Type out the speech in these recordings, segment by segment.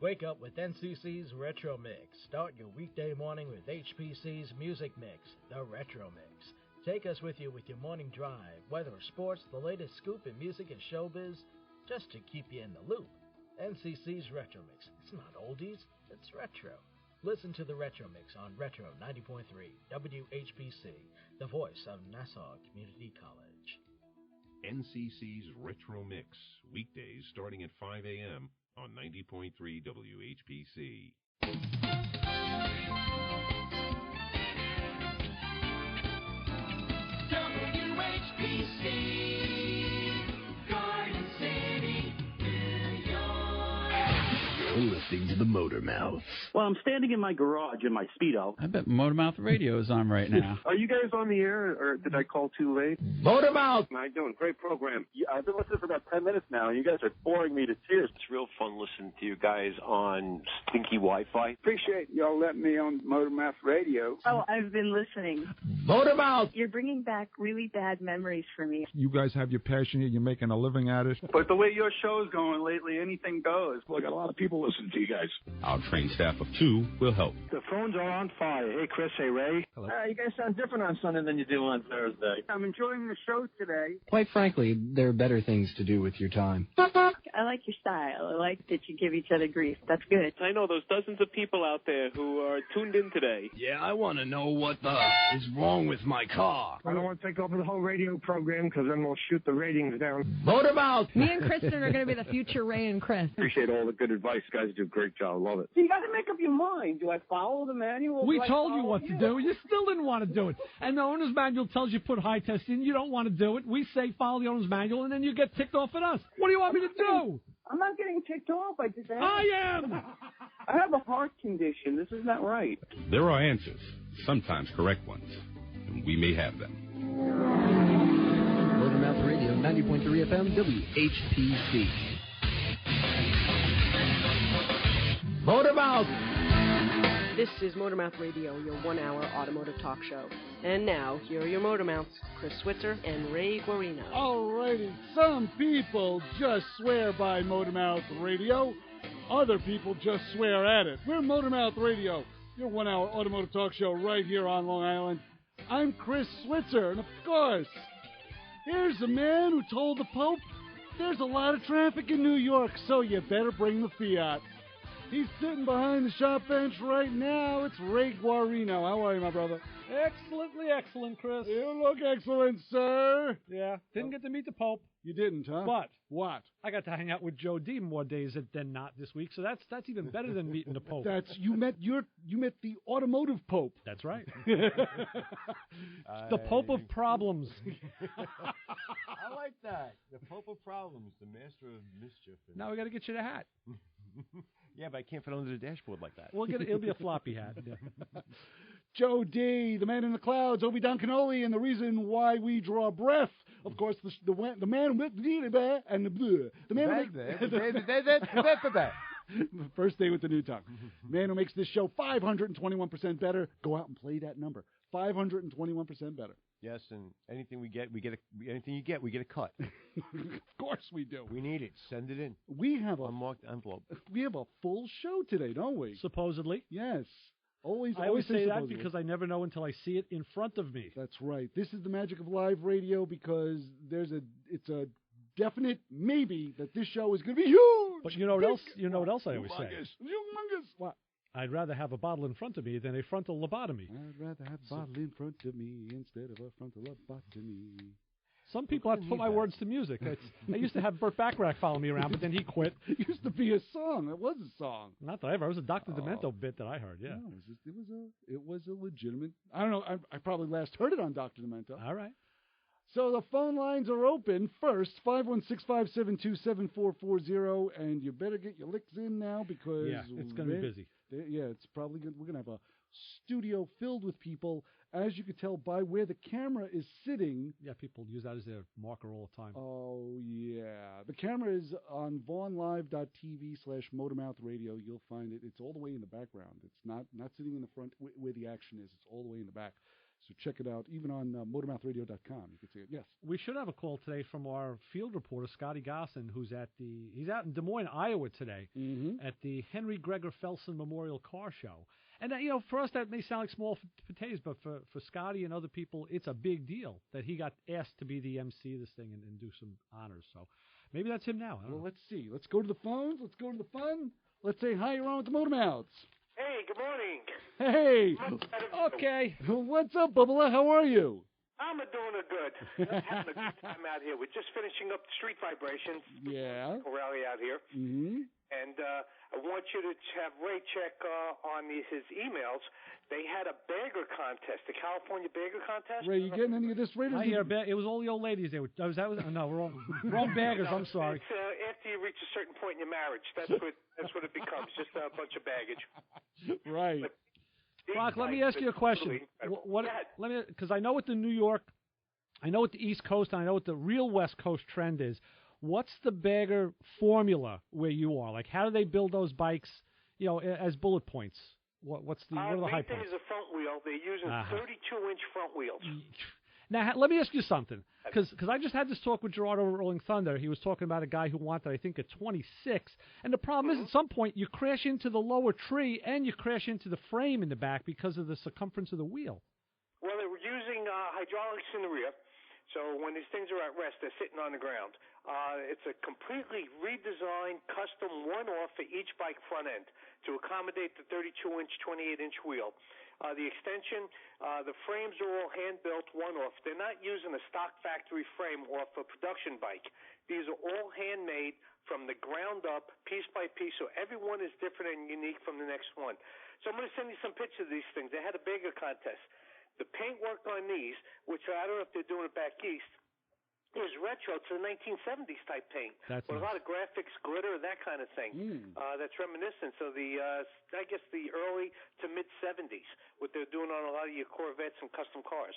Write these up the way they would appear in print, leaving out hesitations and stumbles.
Wake up with NCC's Retro Mix. Start your weekday morning with HPC's Music Mix, the Retro Mix. Take us with you with your morning drive, weather or sports, the latest scoop in music and showbiz, just to keep you in the loop. NCC's Retro Mix. It's not oldies, it's retro. Listen to the Retro Mix on Retro 90.3 WHPC, the voice of Nassau Community College. NCC's Retro Mix, weekdays starting at 5 a.m. on 90.3 WHPC. WHPC, Garden City, New York. You're listening to the Motor Mouth. Well, I'm standing in my garage in my Speedo. I bet Motormouth Radio is on right now. Are you guys on the air, or did I call too late? Motormouth! How you doing? Great program. I've been listening for about 10 minutes now, and you guys are boring me to tears. It's real fun listening to you guys on stinky Wi-Fi. Appreciate y'all letting me on Motormouth Radio. Oh, I've been listening. Motormouth! You're bringing back really bad memories for me. You guys have your passion here. You're making a living at it. But the way your show's going lately, anything goes. Well, I got a lot of people listening to you guys. Our trained staff of 2 will help. The phones are on fire. Hey, Chris. Hey, Ray. Hello. You guys sound different on Sunday than you do on Thursday. I'm enjoying the show today. Quite frankly, there are better things to do with your time. I like your style. I like that you give each other grief. That's good. I know those dozens of people out there who are tuned in today. Yeah, I want to know what is wrong with my car. I don't want to take over the whole radio program because then we'll shoot the ratings down. Motormouth! Me and Kristen are going to be the future Ray and Chris. Appreciate all the good advice. You guys do a great job. Love it. So you got to make up your mind. Do I follow the manual? We told you what to do. You still didn't want to do it. And the owner's manual tells you put high test in. You don't want to do it. We say follow the owner's manual, and then you get ticked off at us. What do you want me to do? I'm not getting ticked off. I just I am! I have a heart condition. This is not right. There are answers, sometimes correct ones, and we may have them. Motormouth Radio, 90.3 FM, WHPC. Motormouth! This is Motormouth Radio, your one-hour automotive talk show. And now, here are your Motormouths, Chris Switzer and Ray Guarino. Alrighty, some people just swear by Motormouth Radio. Other people just swear at it. We're Motormouth Radio, your one-hour automotive talk show right here on Long Island. I'm Chris Switzer, and of course, here's a man who told the Pope there's a lot of traffic in New York, so you better bring the Fiat. He's sitting behind the shop bench right now. It's Ray Guarino. How are you, my brother? Excellently excellent, Chris. You look excellent, sir. Yeah, didn't get to meet the Pope. You didn't, huh? But what? I got to hang out with Joe D more days than not this week, so that's even better than meeting the Pope. You met the automotive Pope. That's right. The Pope of Problems. I like that. The Pope of Problems, the master of mischief. Now we got to get you the hat. Yeah, but I can't fit under the dashboard like that. It'll be a floppy hat. Yeah. Joe D, the man in the clouds, Obi Don Canoli, and the reason why we draw breath. Of course, the man with the man first day with the new tongue. Man who makes this show 521% better. Go out and play that number. 521% better. Yes, and anything we get a cut. Of course we do. We need it. Send it in. We have a unmarked envelope. We have a full show today, don't we? Supposedly. Yes. I always say that because I never know until I see it in front of me. That's right. This is the magic of live radio because it's a definite maybe that this show is going to be huge. But you know what else? You know what else I always say? Humongous. What? I'd rather have a bottle in front of me than a frontal lobotomy. I'd rather have a bottle in front of me instead of a frontal lobotomy. Some people have to put my words to music. I used to have Burt Bacharach follow me around, but then he quit. It used to be a song. It was a song. Not that I ever. It was a Dr. Demento bit that I heard, yeah. No, it was a legitimate. I don't know. I probably last heard it on Dr. Demento. All right. So the phone lines are open. First, 516-572-7440, and you better get your licks in now because it's going to be busy. It's probably good. We're going to have a studio filled with people, as you could tell by where the camera is sitting. Yeah, people use that as their marker all the time. Oh, yeah. The camera is on vaughnlive.tv/motormouthradio. You'll find it. It's all the way in the background. It's not sitting in the front where the action is. It's all the way in the back. So So check it out, even on motormouthradio.com. You can see it. Yes. We should have a call today from our field reporter, Scotty Gosson, who's he's out in Des Moines, Iowa today at the Henry Gregor Felsen Memorial Car Show. And, for us that may sound like small potatoes, but for Scotty and other people, it's a big deal that he got asked to be the MC of this thing and do some honors. So maybe that's him now. Well, let's see. Let's go to the phones. Let's go to the fun. Let's say hi. You're on with the Motormouths. Hey, good morning. Hey. Okay. What's up, Bubba? How are you? I'm doing good. I'm having a good time out here. We're just finishing up Street Vibrations. Yeah. Rally out here. Mm-hmm. And I want you to have Ray check on his emails. They had a bagger contest, the California Bagger Contest. Ray, you getting any of this? Ray, I hear it was all the old ladies there. No, wrong baggers. I'm sorry. It's, after you reach a certain point in your marriage, that's what it becomes, just a bunch of baggage. Right. Brock, let me ask you a question. Because I know what the New York, I know what the East Coast, and I know what the real West Coast trend is. What's the bagger formula where you are? Like, how do they build those bikes, as bullet points? What are the high points? Is a front wheel. They're using 32-inch front wheels. Now, let me ask you something, because I just had this talk with Gerard over at Rolling Thunder. He was talking about a guy who wanted, I think, a 26. And the problem is, at some point, you crash into the lower tree and you crash into the frame in the back because of the circumference of the wheel. Well, they were using hydraulics in the rear. So when these things are at rest, they're sitting on the ground. It's a completely redesigned, custom one-off for each bike front end to accommodate the 32-inch, 28-inch wheel. The extension, the frames are all hand-built one-off. They're not using a stock factory frame off a production bike. These are all handmade from the ground up, piece by piece, so every one is different and unique from the next one. So I'm going to send you some pictures of these things. They had a bagger contest. The paintwork on these, which I don't know if they're doing it back east, is retro to the 1970s type paint. That's with nice. A lot of graphics, glitter, that kind of thing. That's reminiscent of the, I guess, the early to mid-70s, what they're doing on a lot of your Corvettes and custom cars.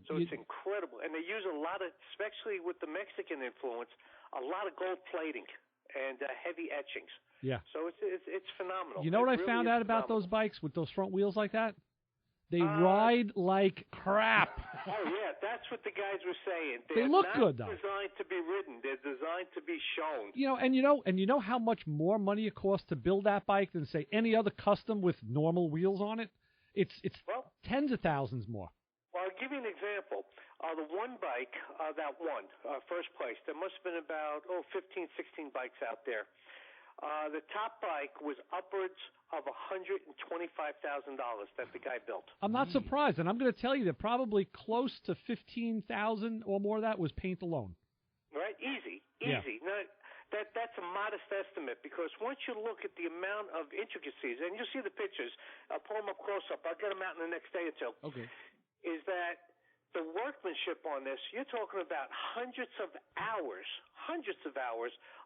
So it's incredible. And they use a lot of, especially with the Mexican influence, a lot of gold plating and heavy etchings. Yeah. So it's phenomenal. You know what I found out about those bikes with those front wheels like that? They ride like crap. Oh, yeah, that's what the guys were saying. They look good, though. They're not designed to be ridden. They're designed to be shown. And you know how much more money it costs to build that bike than, say, any other custom with normal wheels on it? It's tens of thousands more. Well, I'll give you an example. The one bike that won first place, there must have been about 15, 16 bikes out there. The top bike was upwards of $125,000 that the guy built. I'm not surprised, and I'm going to tell you that probably close to $15,000 or more of that was paint alone. Right? Easy. Yeah. Now, that's a modest estimate, because once you look at the amount of intricacies, and you'll see the pictures, I'll pull them up close up, I'll get them out in the next day or two, okay, is that the workmanship on this, you're talking about hundreds of hours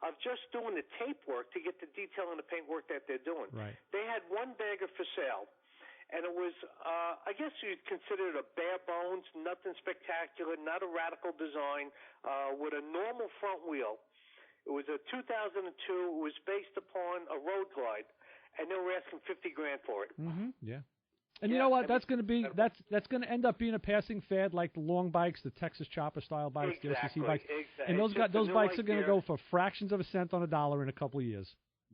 of just doing the tape work to get the detail and the paint work that they're doing. Right. They had one bagger for sale, and it was, I guess you'd consider it a bare bones, nothing spectacular, not a radical design, with a normal front wheel. It was a 2002. It was based upon a road glide, and they were asking $50,000 for it. Mm-hmm. Yeah. And you know what? That's going to end up being a passing fad, like the long bikes, the Texas Chopper style bikes, the OCC bikes. And those bikes are going to go for fractions of a cent on a dollar in a couple of years.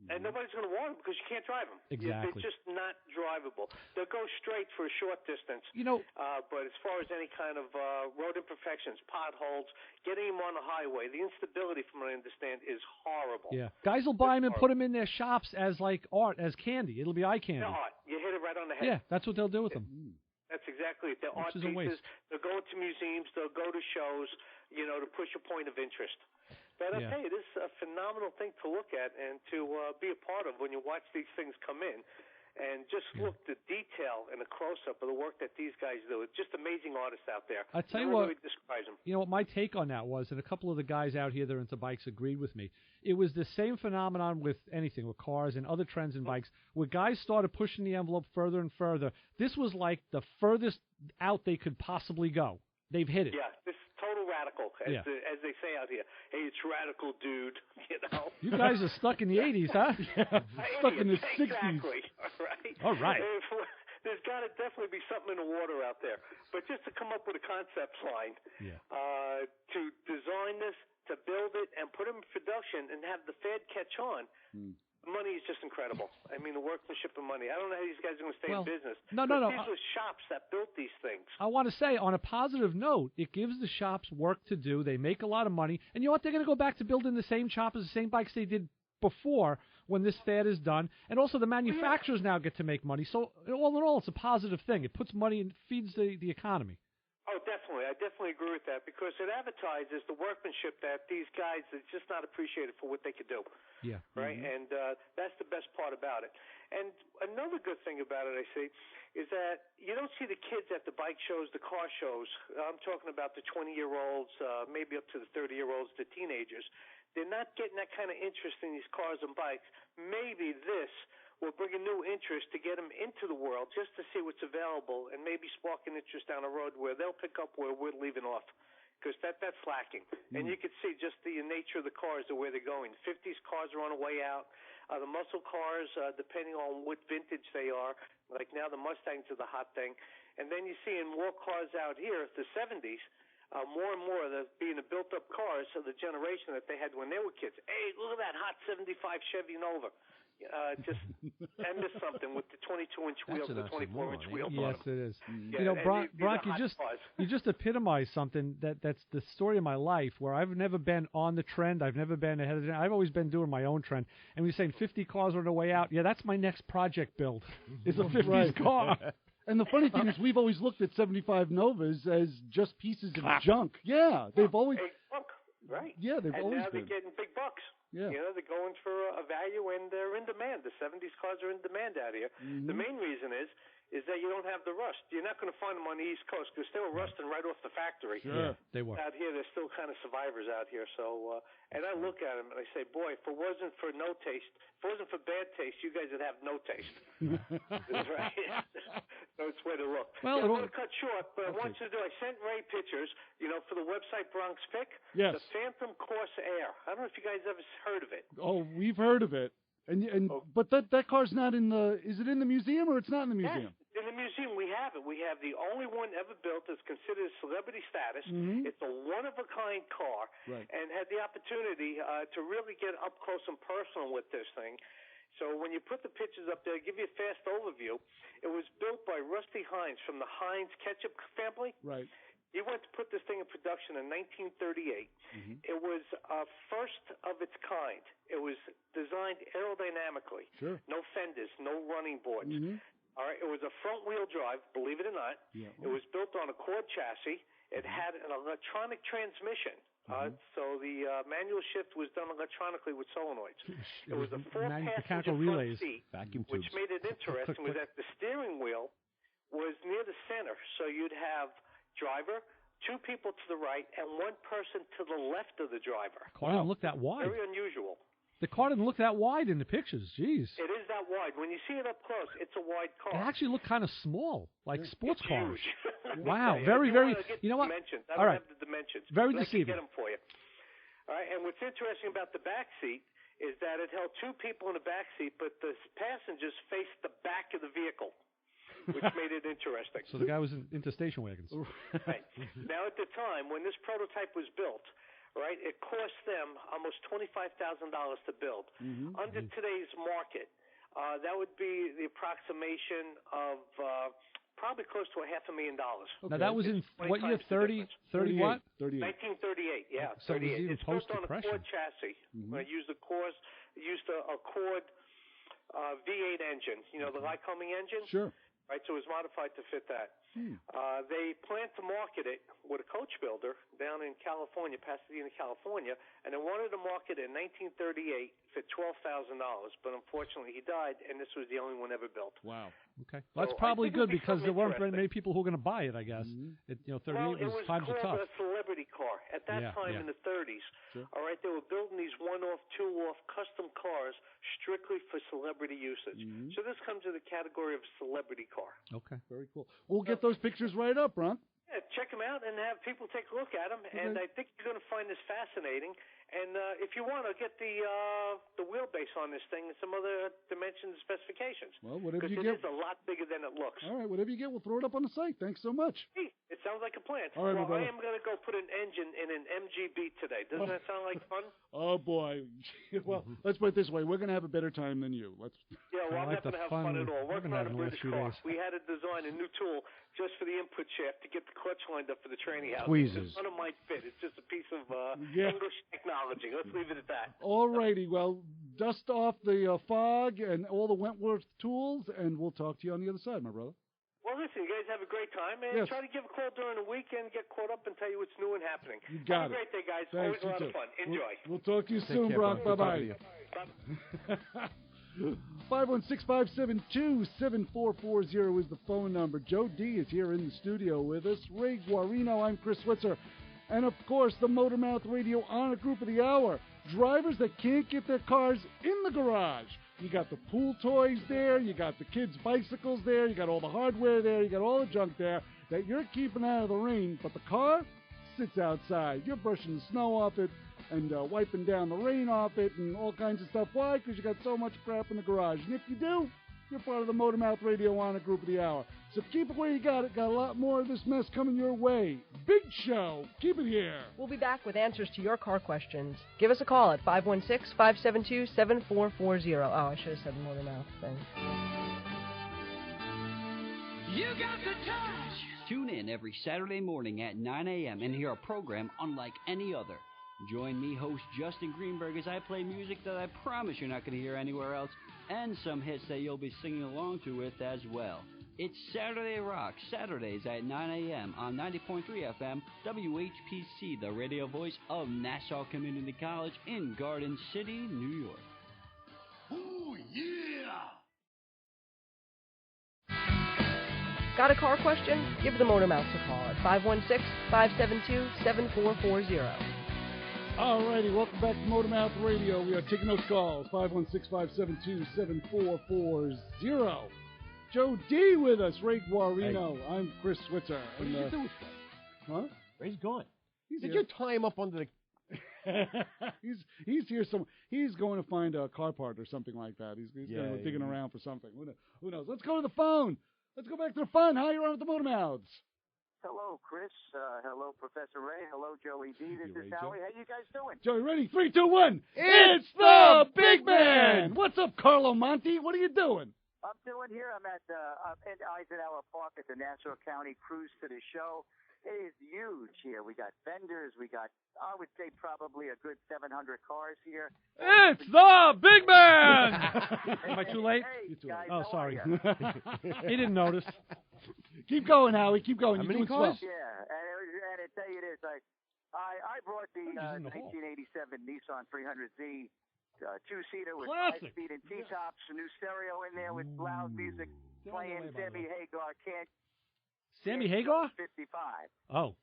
And nobody's going to want them because you can't drive them. Exactly. They're just not drivable. They'll go straight for a short distance. But as far as any kind of road imperfections, potholes, getting them on the highway, the instability, from what I understand, is horrible. Yeah. Guys will buy them and put them in their shops as like art, as candy. It'll be eye candy. Art. You hit it right on the head. Yeah, that's what they'll do with them. That's exactly it. They're art Which is a waste. pieces. They'll go to museums. They'll go to shows, to push a point of interest. But I'll tell you, this is a phenomenal thing to look at and to be a part of when you watch these things come in. And just look the detail and the close-up of the work that these guys do. It's just amazing artists out there. I tell you what, what my take on that was, and a couple of the guys out here that are into bikes agreed with me. It was the same phenomenon with anything, with cars and other trends in bikes, where guys started pushing the envelope further and further. This was like the furthest out they could possibly go. They've hit it. Yeah, this is total radical, as they say out here. Hey, it's radical, dude. You guys are stuck in the 80s, huh? Stuck in the 60s. Exactly. All right. there's got to definitely be something in the water out there. But just to come up with a concept line, to design this, to build it, and put it in production, and have the Fed catch on. Money is just incredible. I mean, the workmanship of money. I don't know how these guys are going to stay in business. No. These were shops that built these things. I want to say, on a positive note, it gives the shops work to do. They make a lot of money. And you know what? They're going to go back to building the same choppers, the same bikes they did before when this fad is done. And also the manufacturers now get to make money. So all in all, it's a positive thing. It puts money and feeds the economy. Oh, definitely. I definitely agree with that because it advertises the workmanship that these guys are just not appreciated for what they could do. Yeah. Right? And that's the best part about it. And another good thing about it, I see, is that you don't see the kids at the bike shows, the car shows. I'm talking about the 20-year-olds, maybe up to the 30-year-olds, the teenagers. They're not getting that kind of interest in these cars and bikes. Maybe this will bring a new interest to get them into the world just to see what's available and maybe spark an interest down the road where they'll pick up where we're leaving off. Because that's lacking. And you can see just the nature of the cars, the way they're going. 50s cars are on the way out. The muscle cars, depending on what vintage they are, like now the Mustangs are the hot thing. And then you're seeing more cars out here, the 70s, more and more of being the built-up cars of the generation that they had when they were kids. Hey, look at that hot 75 Chevy Nova. I missed something with the 22-inch wheels, the 24-inch wheels. Yes, on them. it is. Yeah, you know, Brock, cars. you just epitomized something that's the story of my life, where I've never been on the trend. I've never been ahead of the trend. I've always been doing my own trend. And we're saying 50 cars on the way out. Yeah, that's my next project build. Is a 50s car. And the funny thing is, we've always looked at 75 Novas as just pieces of junk. Yeah, they've always. Right. Yeah, they've and always now been. they're getting big bucks. Yeah. You know, they're going for a value and they're in demand. The 70s cars are in demand out here. The main reason is that you don't have the rust. You're not going to find them on the East Coast because they were rusting right off the factory. Sure, they were. Out here, they're still kind of survivors out here. So, and I look at them and I say, boy, if it wasn't for no taste, if it wasn't for bad taste, you guys would have no taste. Right? So it's way to look. Well, I'm going to cut short, but I want you to do. I sent Ray pictures, you know, for the website Bronx Pick. Yes. The Phantom Corsair. I don't know if you guys ever heard of it. Oh, we've heard of it. But that car's not in the. Is it in the museum or it's not in the museum? Yes, in the museum we have it. We have the only one ever built that's considered celebrity status. It's a one-of-a-kind car, and had the opportunity to really get up close and personal with this thing. So when you put the pictures up there, I'll give you a fast overview. It was built by Rusty Hines from the Hines ketchup family. Right. He went to put this thing in production in 1938. It was first of its kind. It was designed aerodynamically. Sure. No fenders, no running boards. All right. It was a front-wheel drive, believe it or not. Yeah. It was built on a Cord chassis. It had an electronic transmission. So the manual shift was done electronically with solenoids. It was a four-passenger front seat, which made it interesting was that the steering wheel was near the center. So you'd have driver, two people to the right, and one person to the left of the driver. The car didn't look that wide. Very unusual. The car didn't look that wide in the pictures. Jeez. It is that wide. When you see it up close, it's a wide car. It actually looked kind of small, like sports cars. Huge. Wow. Very, very. You know what? Dimensions. I All don't right. have the dimensions. Very but deceiving. I can get them for you. All right. And what's interesting about the back seat is that it held two people in the back seat, but the passengers faced the back of the vehicle, which made it interesting. So the guy was into station wagons. Right. Now, at the time, when this prototype was built, right, it cost them almost $25,000 to build. Under today's market, that would be the approximation of probably close to $500,000. Now, that was in what year? 30 what? 1938, yeah. So it was even it's built on a post-depression. Cord chassis. Used a Cord V8 engine, you know, the Lycoming engine? Sure. Right, so it was modified to fit that. They planned to market it with a coach builder down in California, Pasadena, California, and they wanted to market it in 1938 for $12,000, but unfortunately he died, and this was the only one ever built. Wow. Okay. Well, that's probably good because there weren't very many people who were going to buy it, I guess. 38 was times are tough. called a celebrity car. At that time in the 30s, all right, they were building these one-off, two-off custom cars strictly for celebrity usage. So this comes in the category of celebrity car. Okay. Very cool. We'll get those pictures right up, Ron. Yeah, check them out and have people take a look at them, and I think you're going to find this fascinating. And if you want, I'll get the wheelbase on this thing and some other dimensions and specifications. Well, whatever you get. get. Because it is a lot bigger than it looks. All right, whatever you get, we'll throw it up on the site. Thanks so much. Hey, it sounds like a plan. All right, well, my brother. I am going to go put an engine in an MG Beat today. Doesn't that sound like fun? Oh, boy. Well, let's put it this way. We're going to have a better time than you. Yeah, well, I'm not going to have fun at all. Working on a British car. Days. We had to design a new tool just for the input shaft to get the clutch lined up for the training house. Squeezes. None of mine fit. It's just a piece of Yeah. English technology. Let's leave it at that. All righty. Well, dust off the fog and all the Wentworth tools, and we'll talk to you on the other side, my brother. Well, listen, you guys have a great time, and try to give a call during the weekend, get caught up, and tell you what's new and happening. You got have a great day, guys. Thanks, Always a lot you of too. fun. Enjoy. We'll talk to you Take soon, care, Brock. bud. Bye-bye. 516-572-7440 is the phone number. Joe D is here in the studio with us. Ray Guarino, I'm Chris Switzer. And, of course, the Motormouth Radio Honor Group of the Hour. Drivers that can't get their cars in the garage. You got the pool toys there. You got the kids' bicycles there. You got all the hardware there. You got all the junk there that you're keeping out of the rain. But the car sits outside. You're brushing the snow off it and wiping down the rain off it and all kinds of stuff. Why? Because you got so much crap in the garage. And if you do, you're part of the Motormouth Radio Honor Group of the Hour. So keep it where you got it. Got a lot more of this mess coming your way. Big show. Keep it here. We'll be back with answers to your car questions. Give us a call at 516-572-7440. Oh, I should have said Motormouth thing. You got the touch. Tune in every Saturday morning at 9 a.m. and hear a program unlike any other. Join me, host Justin Greenberg, as I play music that I promise you're not going to hear anywhere else, and some hits that you'll be singing along to with as well. It's Saturday Rock, Saturdays at 9 a.m. on 90.3 FM, WHPC, the radio voice of Nassau Community College in Garden City, New York. Ooh, yeah! Got a car question? Give the Motormouths a call at 516-572-7440. All righty, welcome back to Motormouth Radio. We are taking those calls, 516-572-7440. Joe D with us, Ray Guarino. Hey. I'm Chris Switzer. What are you doing? Huh? Ray's gone. Did you tie him up under the... he's here somewhere. He's going to find a car part or something like that. He's going to be digging around for something. Who knows? Let's go to the phone. Let's go back to the fun. How you on with the Motormouths? Hello, Chris. Hello, Professor Ray. Hello, Joey D. This is Howie. How you guys doing? Joey, ready? 3, 2, 1. It's the Big Man. What's up, Carlo Monti? What are you doing? I'm doing here. I'm at Eisenhower Park at the Nassau County Cruise to the Show. It is huge here. We got vendors. We got, I would say, probably a good 700 cars here. It's the Big Man! Am I too late? Hey, guys, oh, sorry. He didn't notice. Keep going, Howie. Keep going. How You're many doing cars? swell. Yeah, and I tell you this, I brought the 1987 Nissan 300Z two-seater with Classic. 5-speed and T-tops, a new stereo in there with loud music playing. Sammy Hagar Sammy Hagar? 55. Oh.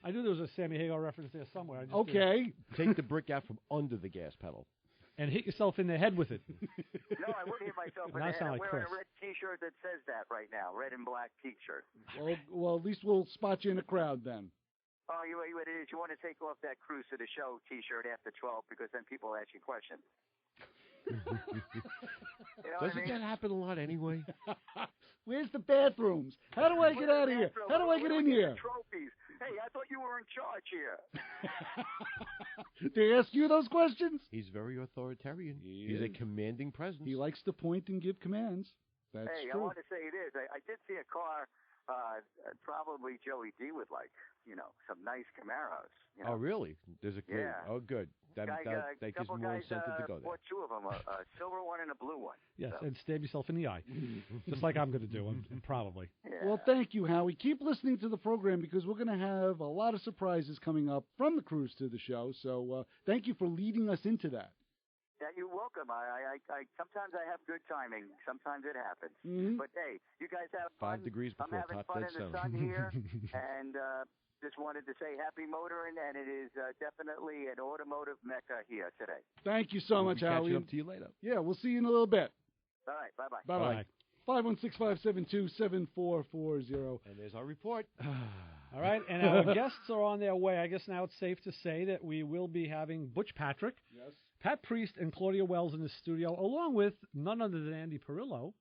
I knew there was a Sammy Hagar reference there somewhere. I just Okay. Take the brick out from under the gas pedal. and hit yourself in the head with it. No, I wouldn't hit myself in the head. I'm wearing a red T-shirt that says that right now, red and black T-shirt. Well, at least we'll spot you in the crowd then. Oh, you want to take off that Cruise to the Show T-shirt after 12 because then people ask you questions. Doesn't that happen a lot anyway? Where's the bathrooms? How do I get out of here? How do I get in here? Trophies. Hey, I thought you were in charge here. They ask you those questions? He's very authoritarian. He's a commanding presence. He likes to point and give commands. That's true. I want to say this. I did see a car probably Joey D would like, some nice Camaros. Oh, really? There's a good. Yeah. Oh, good. That gives me more incentive to go there. Bought two of them, a silver one and a blue one. Yes, so. and stab yourself in the eye, just like I'm going to do, probably. Yeah. Well, thank you, Howie. Keep listening to the program because we're going to have a lot of surprises coming up from the Cruise to the Show. So thank you for leading us into that. Yeah, you're welcome. I sometimes I have good timing. Sometimes it happens. Mm-hmm. But hey, you guys have fun. 5 degrees before I'm having top fun dead in the zone. sun here, and just wanted to say happy motoring, and it is definitely an automotive mecca here today. Thank you so much, Howie. Catching up to you later. Yeah, we'll see you in a little bit. All right, bye-bye. Bye-bye. 516-572-7440. And there's our report. All right, and our guests are on their way. I guess now it's safe to say that we will be having Butch Patrick, yes, Pat Priest, and Claudia Wells in the studio, along with none other than Andy Perillo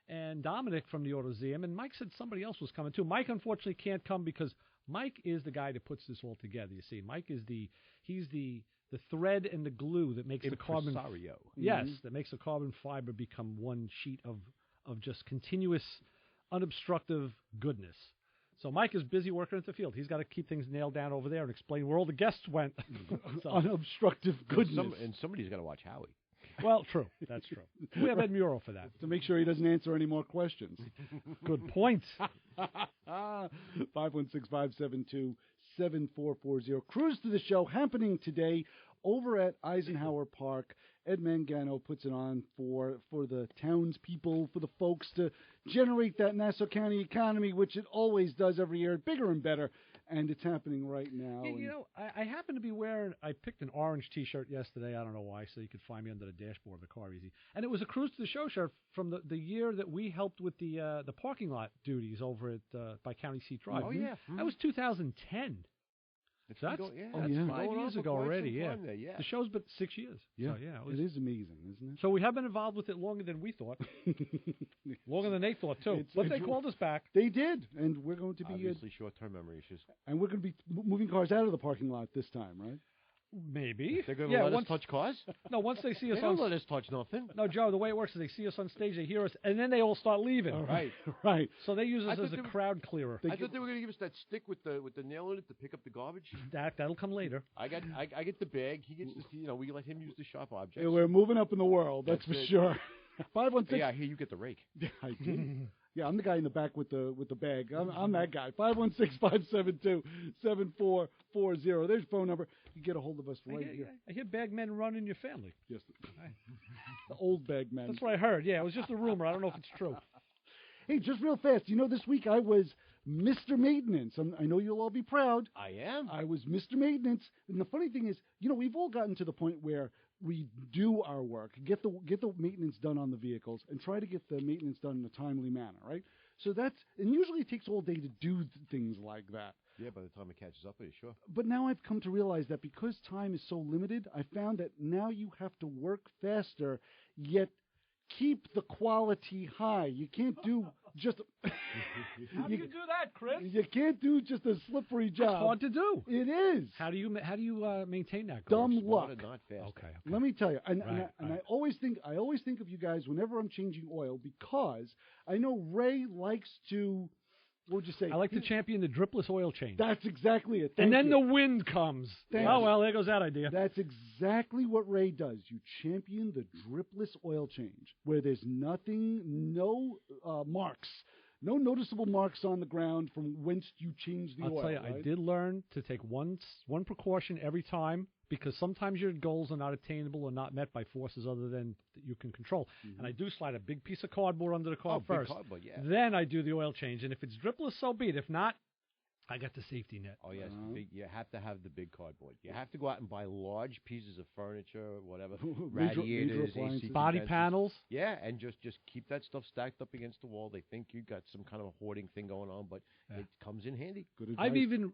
and Dominic from the AutoZeum. And Mike said somebody else was coming too. Mike unfortunately can't come because Mike is the guy that puts this all together. You see, Mike is the thread and the glue that makes the carbon. Yes, that makes the carbon fiber become one sheet of just continuous, unobstructive goodness. So Mike is busy working at the field. He's got to keep things nailed down over there and explain where all the guests went. So, unobstructive goodness. And somebody's got to watch Howie. Well, true. That's true. We have Ed Muro for that. To make sure he doesn't answer any more questions. Good point. 516-572-7440. Cruise to the show happening today over at Eisenhower Park. Ed Mangano puts it on for the townspeople, for the folks to generate that Nassau County economy, which it always does every year, bigger and better. And it's happening right now. You know, I happen to be wearing, I picked an orange T-shirt yesterday. I don't know why, so you could find me under the dashboard of the car easy. And it was a Cruise to the Show shirt from the year that we helped with the parking lot duties over at by County Seat Drive. Oh, yeah. That was 2010. So that's 5 years ago already, yeah. The show's been 6 years. Yeah, so, yeah, it is amazing, isn't it? So we have been involved with it longer than we thought. Longer than they thought, too. But they called us back. They did, and we're going to be... Obviously short-term memory issues. And we're going to be moving cars out of the parking lot this time, right? Maybe. They're going to let us touch cars? No, once they see us they don't let us touch nothing. No, Joe, the way it works is they see us on stage, they hear us, and then they all start leaving. Right. Right. So they use us as a crowd clearer. I thought they were going to give us that stick with the nail in it to pick up the garbage. That'll come later. I get the bag. He gets we let him use the sharp objects. Yeah, we're moving up in the world, that's for sure. 516. Yeah, I hear you get the rake. Yeah, I do. Yeah, I'm the guy in the back with the bag. I'm that guy. 516-572-7440. There's your phone number. You get a hold of us right here. I hear bag men run in your family. Yes. The old bag men. That's what I heard. Yeah, it was just a rumor. I don't know if it's true. Hey, just real fast. You know, this week I was Mr. Maintenance. I know you'll all be proud. I am. I was Mr. Maintenance. And the funny thing is, we've all gotten to the point where we do our work, get the maintenance done on the vehicles, and try to get the maintenance done in a timely manner, right? So and usually it takes all day to do things like that. Yeah, by the time it catches up with you, sure. But now I've come to realize that because time is so limited, I found that now you have to work faster, yet keep the quality high. You can't do just... How do you do that, Chris? You can't do just a slippery job. It's hard to do. It is. How do you maintain that? Dumb luck. Not fast. Okay. Let me tell you, and I always think of you guys whenever I'm changing oil, because I know Ray likes to. What would you say? I like to champion the dripless oil change. That's exactly it. And then the wind comes. Well, there goes that idea. That's exactly what Ray does. You champion the dripless oil change, where there's nothing, no marks, no noticeable marks on the ground from whence you change the oil. I'll tell you, right? I did learn to take one precaution every time, because sometimes your goals are not attainable or not met by forces other than that you can control. Mm-hmm. And I do slide a big piece of cardboard under the car first. Big cardboard, yeah. Then I do the oil change. And if it's dripless, so be it. If not, I got the safety net. Oh, yes. You have to have the big cardboard. You have to go out and buy large pieces of furniture, whatever, radiators, AC body panels. Yeah, and just keep that stuff stacked up against the wall. They think you got some kind of a hoarding thing going on, but it comes in handy. Good advice.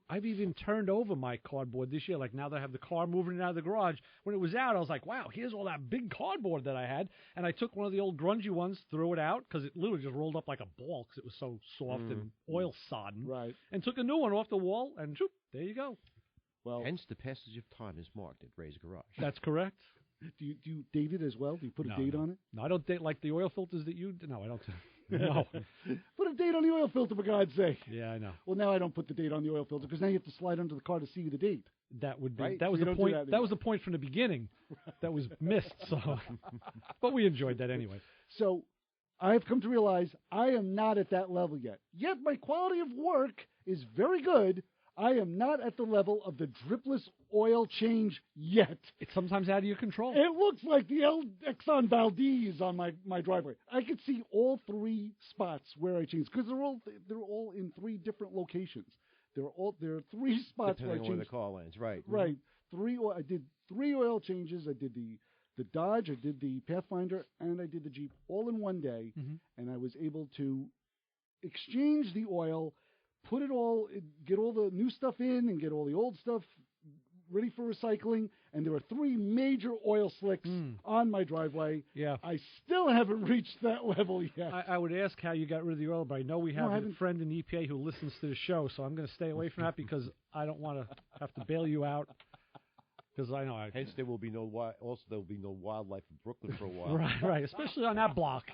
I've even turned over my cardboard this year. Like now that I have the car moving out of the garage, when it was out, I was like, wow, here's all that big cardboard that I had. And I took one of the old grungy ones, threw it out, because it literally just rolled up like a ball because it was so soft and oil sodden. Right. And took a new one off the wall, and shoop, there you go. Well, hence the passage of time is marked at Ray's garage. That's correct. Do you date it as well? Do you put a date on it? No, I don't date like the oil filters that you... No, I don't. No. Put a date on the oil filter, for God's sake. Yeah, I know. Well, now I don't put the date on the oil filter, because now you have to slide under the car to see the date. That would be right? That was the point. That was the point from the beginning. That was missed. So, but we enjoyed that anyway. So, I've come to realize I am not at that level yet. Yet my quality of work is very good. I am not at the level of the dripless oil change yet. It's sometimes out of your control. It looks like the Exxon Valdez on my driveway. I could see all three spots where I changed, because they're all in three different locations. There are three spots depending where I changed. Where the car lands, right? Right. I did 3 oil changes. I did the the Dodge, I did the Pathfinder, and I did the Jeep all in one day, and I was able to exchange the oil, put it all, get all the new stuff in, and get all the old stuff ready for recycling. And there are 3 major oil slicks on my driveway. Yeah. I still haven't reached that level yet. I would ask how you got rid of the oil, but I know we have a friend in the EPA who listens to the show, so I'm going to stay away from that because I don't want to have to bail you out. Because I know. Hence, there will be no wildlife in Brooklyn for a while. Right, especially on that block.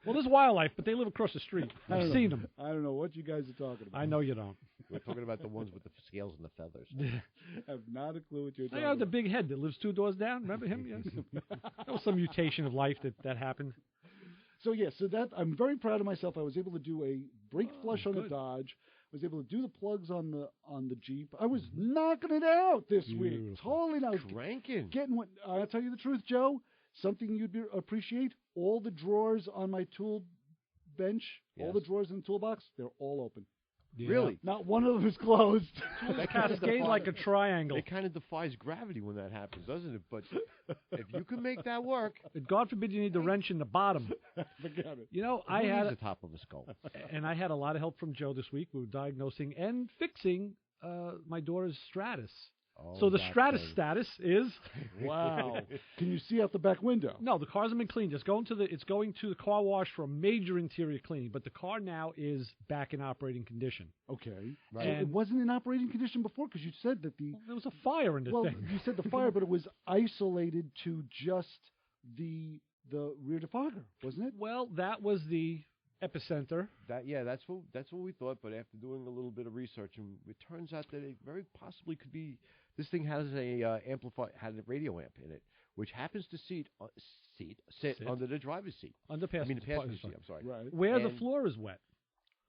Well, there's wildlife, but they live across the street. I've seen them. I don't know what you guys are talking about. I know you don't. We're talking about the ones with the scales and the feathers. I have not a clue what you're talking I about. got the big head that lives 2 doors down. Remember him? Yes. That was some mutation of life that happened. So that I'm very proud of myself. I was able to do a brake flush on the Dodge. I was able to do the plugs on the Jeep. I was knocking it out this week. Totally not cranking. Getting what I'll tell you the truth, Joe. Something you'd appreciate. All the drawers on my tool bench, all the drawers in the toolbox, they're all open. Yeah. Really? Not one of them is closed. That cascade like a triangle. It kind of defies gravity when that happens, doesn't it? But if you can make that work, God forbid you need the wrench in the bottom. Forget it. You know, I had the top of a skull, and I had a lot of help from Joe this week. We were diagnosing and fixing my daughter's Stratus. So the Stratus status is wow. Can you see out the back window? No, the car hasn't been cleaned. It's going to the car wash for a major interior cleaning, but the car now is back in operating condition. Okay. Right. So it wasn't in operating condition before because you said that there was a fire in the thing. You said the fire, but it was isolated to just the rear defogger, wasn't it? Well, that was the epicenter. That's what we thought. But after doing a little bit of research, and it turns out that it very possibly could be. This thing has a radio amp in it, which happens to sit under the driver's seat. The passenger seat. I'm sorry. Right. Where the floor is wet.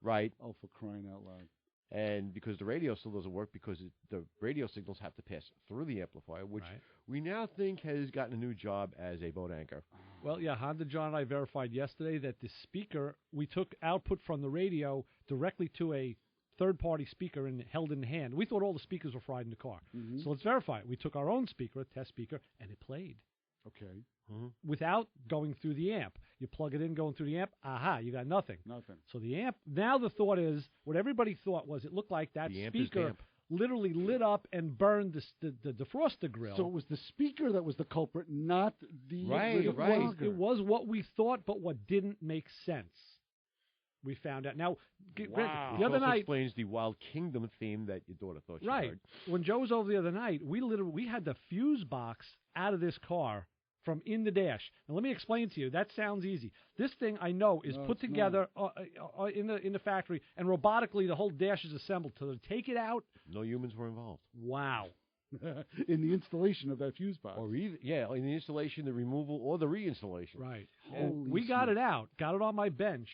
Right. Oh, for crying out loud. And because the radio still doesn't work because the radio signals have to pass through the amplifier, which we now think has gotten a new job as a boat anchor. Well, yeah, Honda John and I verified yesterday that the speaker, we took output from the radio directly to a third-party speaker and held in the hand. We thought all the speakers were fried in the car. So let's verify it. We took our own speaker, a test speaker, and it played. Okay. Without going through the amp. You plug it in, going through the amp, you got nothing. Nothing. So the amp, now the thought is, what everybody thought was it looked like that speaker literally lit up and burned the defroster grill. So it was the speaker that was the culprit, not the right. It was what we thought, but what didn't make sense. We found out. Now, the other night explains the Wild Kingdom theme that your daughter thought she heard. When Joe was over the other night, we had the fuse box out of this car from in the dash. Now, let me explain to you. That sounds easy. This thing, I know, is put together in the factory, and robotically the whole dash is assembled. So to take it out, no humans were involved. Wow. In the installation of that fuse box. Or in the installation, the removal, or the reinstallation. Right. We got it out, got it on my bench,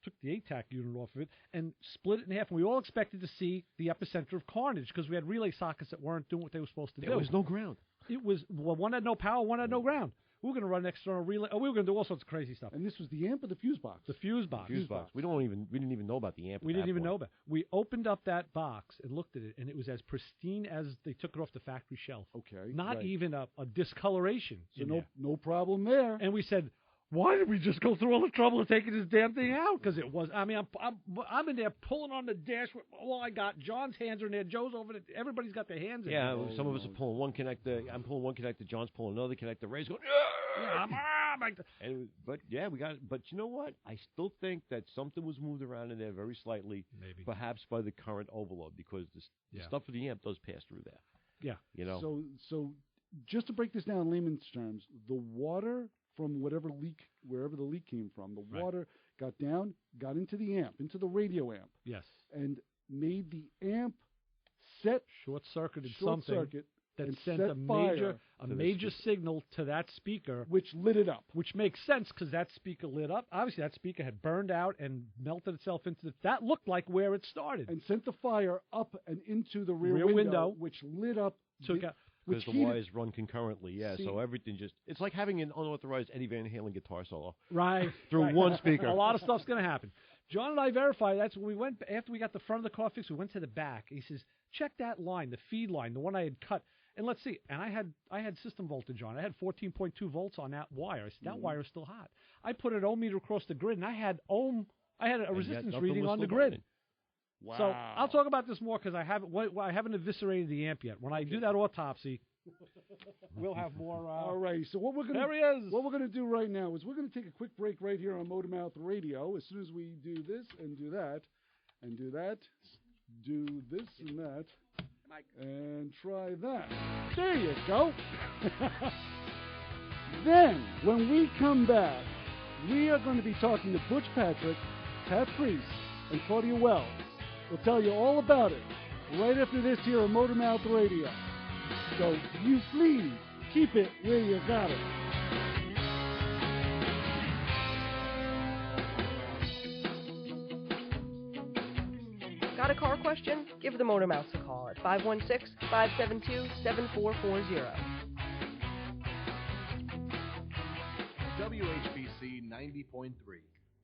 took the ATAC unit off of it, and split it in half. And we all expected to see the epicenter of carnage because we had relay sockets that weren't doing what they were supposed to do. There was no ground. It was, one had no power, one had no ground. We were going to run an external relay. We were going to do all sorts of crazy stuff. And this was the amp or the fuse box? The fuse box. Fuse box. We didn't even know about the amp. We didn't even know about it. We opened up that box and looked at it, and it was as pristine as they took it off the factory shelf. Okay. Not even a discoloration. So no problem there. And we said, why did we just go through all the trouble of taking this damn thing out? Because it was, I'm in there pulling on the dash with all I got. John's hands are in there. Joe's over there. Everybody's got their hands in there. Yeah, some of us are pulling one connector. I'm pulling one connector. John's pulling another connector. Ray's going, but you know what? I still think that something was moved around in there very slightly. Maybe. Perhaps by the current overload, because the stuff for the amp does pass through there. Yeah. You know. So just to break this down in layman's terms, the water from wherever the leak came from, the water got down, got into the amp, into the radio amp. Yes. And made the amp short-circuited something that sent a major signal to that speaker, which lit it up. Which makes sense because that speaker lit up. Obviously, that speaker had burned out and melted itself into that looked like where it started, and sent the fire up and into the rear window, which lit up. Because the wires run concurrently, so everything it's like having an unauthorized Eddie Van Halen guitar solo. Right. Through one speaker. A lot of stuff's going to happen. John and I verified. That's when we went, after we got the front of the car fixed, we went to the back. He says, check that line, the feed line, the one I had cut. And let's see, and I had system voltage on. I had 14.2 volts on that wire. That wire is still hot. I put an ohm meter across the grid, and I had a resistance reading on the grid. Burning. Wow. So I'll talk about this more because I haven't eviscerated the amp yet. When I do that autopsy, we'll have more. All right. So what we're gonna do right now is we're gonna take a quick break right here on Motormouth Radio. As soon as we do this and do that, and do that, do this and that, and try that. There you go. Then when we come back, we are going to be talking to Butch Patrick, Pat Priest, and Claudia Wells. We'll tell you all about it right after this here on Motormouth Radio. So you please keep it where you got it. Got a car question? Give the Motor Mouths a call at 516-572-7440. WHBC 90.3,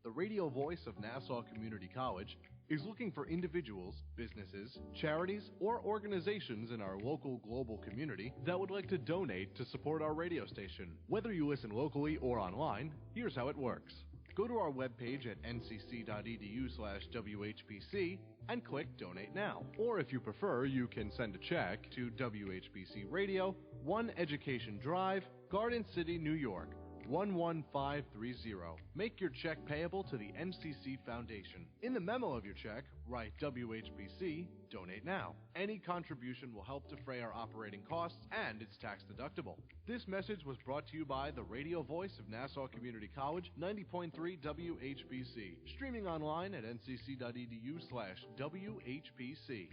the radio voice of Nassau Community College, is looking for individuals, businesses, charities, or organizations in our local global community that would like to donate to support our radio station. Whether you listen locally or online, here's how it works. Go to our webpage at ncc.edu/WHBC and click Donate Now. Or if you prefer, you can send a check to WHBC Radio, 1 Education Drive, Garden City, New York, 11530. Make your check payable to the NCC Foundation. In the memo of your check, write WHBC, Donate Now. Any contribution will help defray our operating costs, and it's tax deductible. This message was brought to you by the radio voice of Nassau Community College, 90.3 WHBC. Streaming online at ncc.edu/WHBC.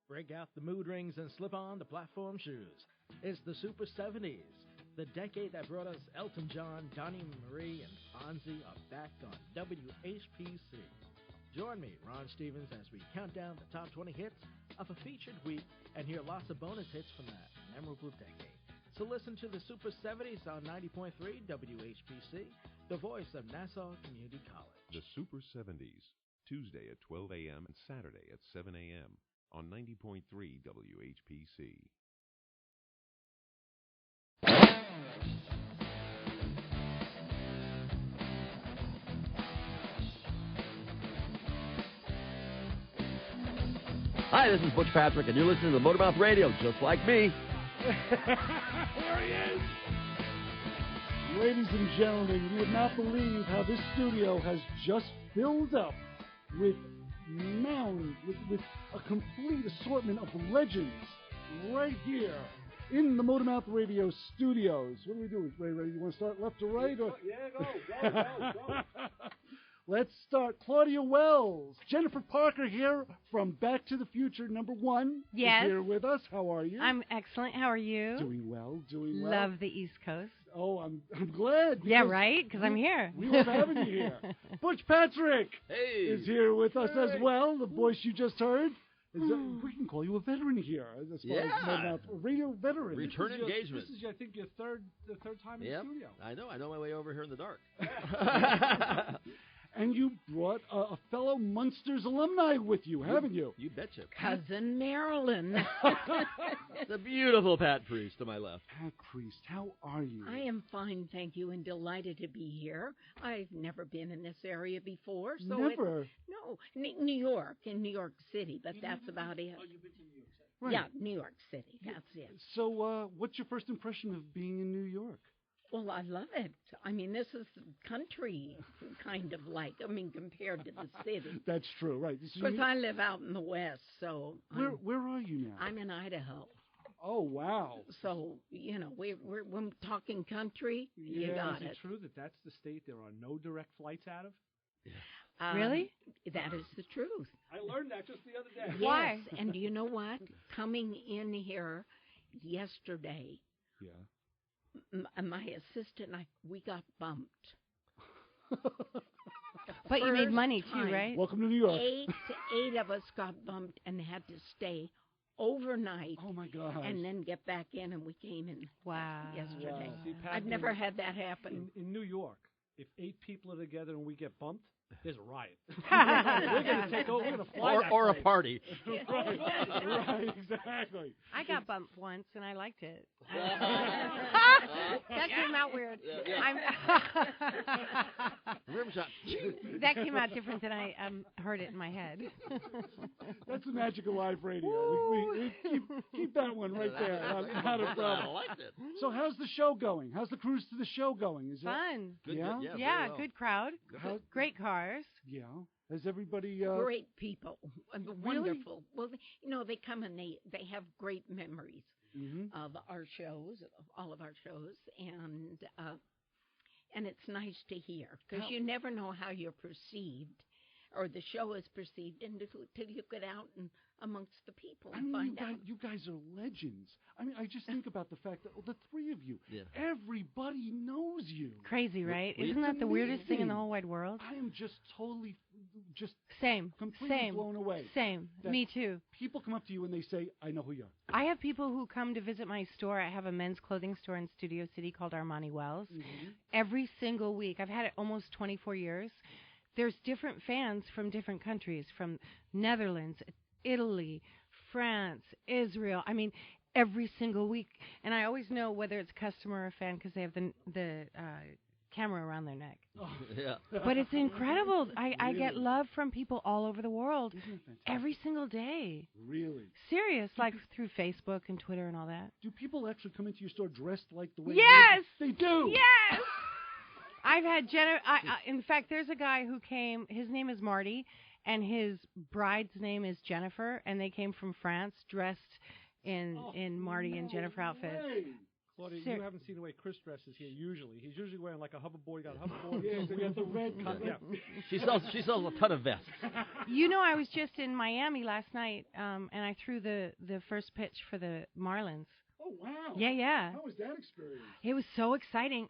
Break out the mood rings and slip on the platform shoes. It's the Super 70s. The decade that brought us Elton John, Donnie Marie, and Fonzie are back on WHPC. Join me, Ron Stevens, as we count down the top 20 hits of a featured week and hear lots of bonus hits from that memorable decade. So listen to the Super 70s on 90.3 WHPC, the voice of Nassau Community College. The Super 70s, Tuesday at 12 a.m. and Saturday at 7 a.m. on 90.3 WHPC. Hi, this is Butch Patrick, and you're listening to Motormouth Radio, just like me. There he is. Ladies and gentlemen, you would not believe how this studio has just filled up with with a complete assortment of legends right here in the Motormouth Radio studios. What do we do? Ray, you want to start left to right? Or? Yeah, go. Let's start. Claudia Wells. Jennifer Parker here from Back to the Future #1. Yes. Is here with us. How are you? I'm excellent. How are you? Doing well. Love the East Coast. Oh, I'm glad. Yeah, right? Because I'm here. We love having you here. Butch Patrick is here with us as well. The voice you just heard. We can call you a veteran here, as far as radio veteran. Return engagement. This is, I think, the third time in the studio. I know my way over here in the dark. And you brought a fellow Munsters alumni with you, haven't you? You betcha. Cousin Marilyn. The beautiful Pat Priest to my left. Pat Priest, how are you? I am fine, thank you, and delighted to be here. I've never been in this area before. So never? No, New York, in New York City, but that's about it. Oh, you've been to New York City. Right. Yeah, New York City, that's it. So what's your first impression of being in New York? Well, I love it. I mean, this is country kind of like, compared to the city. That's true, right. Because I live out in the West, so... Where are you now? I'm in Idaho. Oh, wow. So, we're talking country, you got it. Is it true that that's the state there are no direct flights out of? Really? That is the truth. I learned that just the other day. Yes, why? And do you know what? Coming in here yesterday... Yeah. My assistant and we got bumped. But you made money too, right? Welcome to New York. Eight of us got bumped and had to stay overnight. Oh my God! And then get back in, and we came in. Yesterday. See, Pat, I've never had that happen. In New York, if 8 people are together and we get bumped, there's a riot. We're going to take over. We're going to fly that or a plane. party. right, exactly. I got bumped once, and I liked it. That came out weird. Rimshot. That came out different than I heard it in my head. That's the magic of live radio. We keep that one right there. Not a problem. I liked it. So how's the show going? How's the cruise to the show going? Is Fun. It, yeah? Yeah, good crowd. Great cars. Yeah. Has everybody... Great people. Wonderful. Well, they come and they have great memories of our shows, of all of our shows, and it's nice to hear, because you never know how you're perceived, or the show is perceived, until you get out and amongst the people and find out. You guys are legends. I mean, I just think about the fact that the three of you, everybody knows you. Crazy, right? Isn't that the weirdest thing in the whole wide world? I am just totally, completely blown away. Same. Me too. People come up to you and they say, I know who you are. I have people who come to visit my store. I have a men's clothing store in Studio City called Armani Wells. Every single week. I've had it almost 24 years. There's different fans from different countries, from Netherlands, Italy, France, Israel. I mean, every single week. And I always know whether it's a customer or a fan because they have the camera around their neck. Yeah. But it's incredible. I get love from people all over the world every single day. Really? Serious, like through Facebook and Twitter and all that. Do people actually come into your store dressed like the way they do? Yes! I've had in fact, there's a guy who came, his name is Marty, and his bride's name is Jennifer, and they came from France dressed in Marty and Jennifer outfits. Claudia, you haven't seen the way Chris dresses here usually. He's usually wearing like a hoverboard. He got a hoverboard. We have the red cut. Yeah. She sells a ton of vests. I was just in Miami last night, and I threw the first pitch for the Marlins. Oh, wow. Yeah. How was that experience? It was so exciting.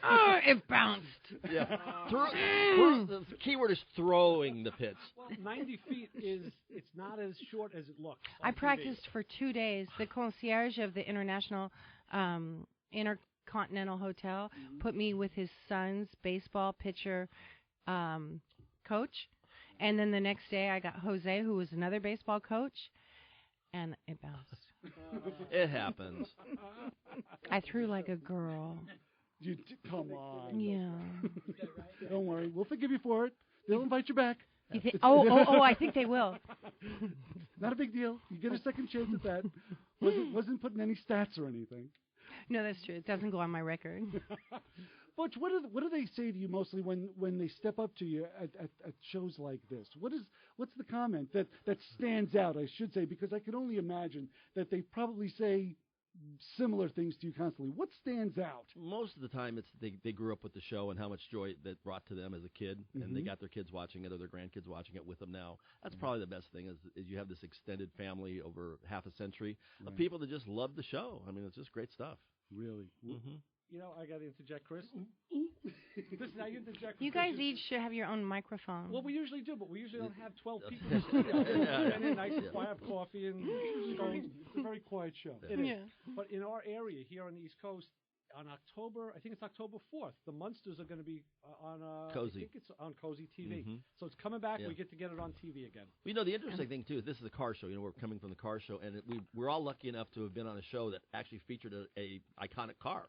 It bounced. Yeah. The key word is throwing the pitch. Well, 90 feet it's not as short as it looks. I practiced for 2 days. The concierge of the Intercontinental Hotel put me with his son's baseball pitcher coach. And then the next day I got Jose, who was another baseball coach, and it bounced. It happens. I threw like a girl. Come on. Yeah. Don't worry. We'll forgive you for it. They'll invite you back. I think they will. Not a big deal. You get a second chance at that. Wasn't putting any stats or anything. No, that's true. It doesn't go on my record. Butch, what do they say to you mostly when they step up to you at shows like this? What's the comment that stands out, I should say, because I can only imagine that they probably say similar things to you constantly. What stands out? Most of the time, it's they grew up with the show and how much joy that brought to them as a kid, and they got their kids watching it or their grandkids watching it with them now. That's probably the best thing is you have this extended family over half a century of people that just love the show. I mean, it's just great stuff. Really? I got to interject, Chris. Listen, I interject. You guys each should have your own microphone. Well, we usually do, but we usually don't have 12 people in the studio. And then nice and quiet, have coffee and scones. It's a very quiet show. It is. But in our area here on the East Coast, on October 4th, the Munsters are going to be on Cozy. I think it's on Cozy TV. So it's coming back. We get to get it on TV again. Well, the interesting thing too, this is a car show. We're coming from the car show, and we're all lucky enough to have been on a show that actually featured a iconic car.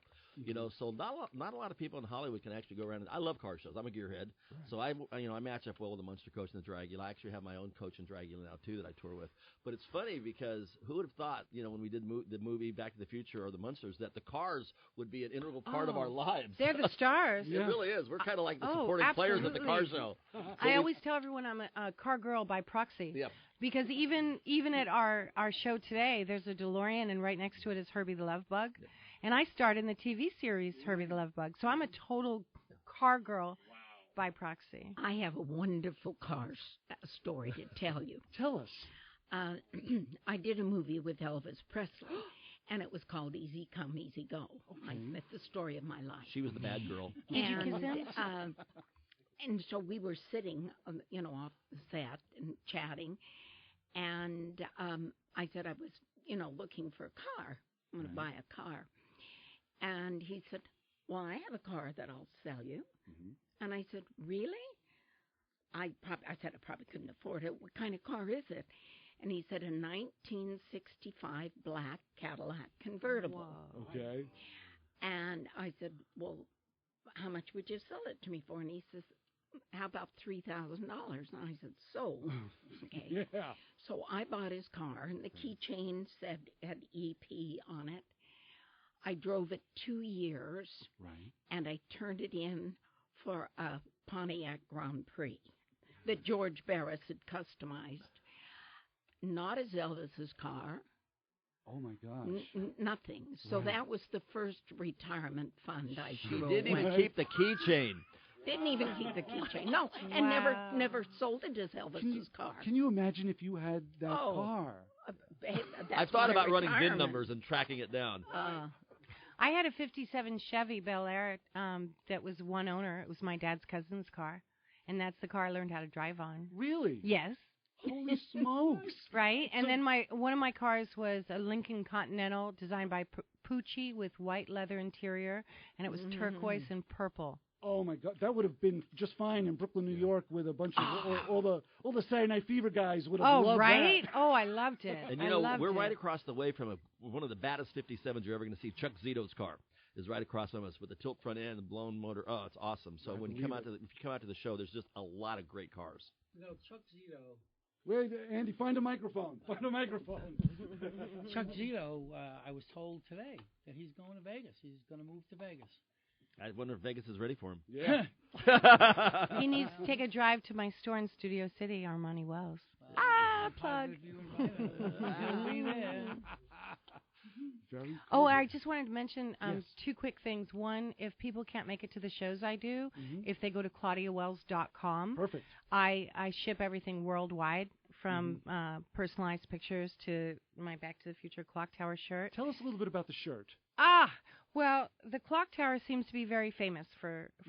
So not a lot of people in Hollywood can actually go around. I love car shows. I'm a gearhead, so I match up well with the Munster coach and the Dragula. I actually have my own coach in Dragula now too that I tour with. But it's funny because who would have thought, when we did the movie Back to the Future or the Munsters, that the cars would be an integral part of our lives. They're the stars. It really is. We're kind of like the supporting players at the car show. I always tell everyone I'm a car girl by proxy. Yep. Because even at our show today, there's a DeLorean, and right next to it is Herbie the Love Bug. And I starred in the TV series Herbie the Love Bug. So I'm a total car girl by proxy. I have a wonderful car story to tell you. Tell us. I did a movie with Elvis Presley, and it was called Easy Come, Easy Go. That's the story of my life. She was the bad girl. Did you kiss him? And so we were sitting, off the set and chatting, and I said I was, looking for a car. I'm going to buy a car. And he said, well, I have a car that I'll sell you. And I said, really? I said I probably couldn't afford it. What kind of car is it? And he said a 1965 black Cadillac convertible. Wow. Okay. And I said, well, how much would you sell it to me for? And he says, how about $3,000? And I said, sold. Okay. Yeah. So I bought his car, and the keychain said had EP on it. I drove it 2 years, right, and I turned it in for a Pontiac Grand Prix that George Barris had customized. Not as Elvis's car. Oh, my gosh. Nothing. So that was the first retirement fund I threw He didn't even keep the keychain. Didn't even keep the keychain. No, and never sold it as Elvis's car. Can you imagine if you had that car? I've thought about running VIN numbers and tracking it down. I had a 57 Chevy Bel Air that was one owner. It was my dad's cousin's car, and that's the car I learned how to drive on. Really? Yes. Holy smokes! Right, and then one of my cars was a Lincoln Continental designed by Pucci with white leather interior, and it was turquoise and purple. Oh my God, that would have been just fine in Brooklyn, New York, with a bunch of all the Saturday Night Fever guys would have loved right? that. Oh, I loved it. And we're right across the way from one of the baddest 57s you're ever going to see. Chuck Zito's car is right across from us with the tilt front end and blown motor. Oh, it's awesome. So if you come out to the show, there's just a lot of great cars. Chuck Zito. Wait, Andy, find a microphone. Find a microphone. Chuck Zito, I was told today that he's going to Vegas. He's going to move to Vegas. I wonder if Vegas is ready for him. Yeah. He needs to take a drive to my store in Studio City, Armani Wells. Plug. He'll be there. Very cool. Oh, I just wanted to mention two quick things. One, if people can't make it to the shows I do, if they go to ClaudiaWells.com, perfect. I ship everything worldwide, from personalized pictures to my Back to the Future clock tower shirt. Tell us a little bit about the shirt. Well, the clock tower seems to be very famous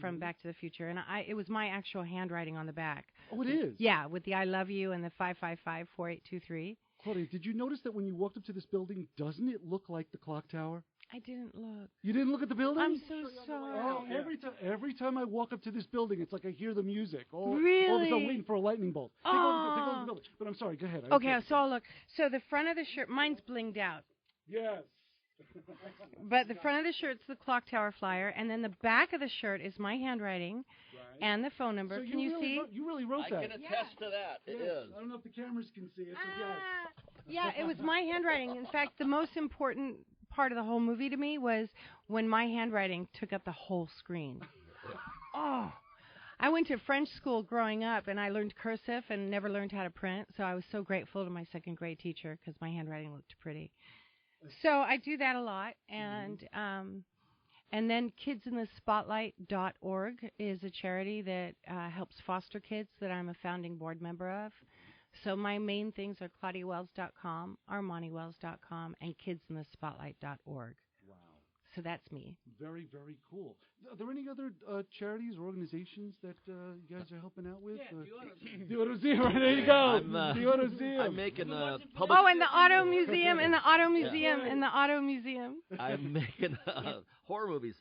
from Back to the Future, and it was my actual handwriting on the back. Oh, it is? Yeah, with the I love you and the 555-4823. Claudia, did you notice that when you walked up to this building, doesn't it look like the clock tower? I didn't look. You didn't look at the building? I'm so sorry. Oh, every time I walk up to this building, it's like I hear the music. Really? All of a sudden, I'm waiting for a lightning bolt. Take a look at the building. But I'm sorry, go ahead. Okay, so I'll look. So the front of the shirt, mine's blinged out. Yes. But the front of the shirt's the clock tower flyer, and then the back of the shirt is my handwriting and the phone number. So can you see? You really wrote that. I can attest to that. It is. I don't know if the cameras can see it, but yes. Yeah, it was my handwriting. In fact, the most important part of the whole movie to me was when my handwriting took up the whole screen. I went to French school growing up, and I learned cursive and never learned how to print, so I was so grateful to my second grade teacher because my handwriting looked pretty. So I do that a lot, and then kidsinthespotlight.org is a charity that helps foster kids that I'm a founding board member of. So my main things are ClaudiaWells.com, ArmaniWells.com, and kidsinthespotlight.org. Wow. So that's me. Very, very cool. Are there any other charities or organizations that you guys are helping out with? Yeah, the AutoZeum. Right, there you go. The AutoZeum. I'm making public... Oh, and the Auto Museum, and the Auto Museum, and the Auto Museum. I'm making horror movies.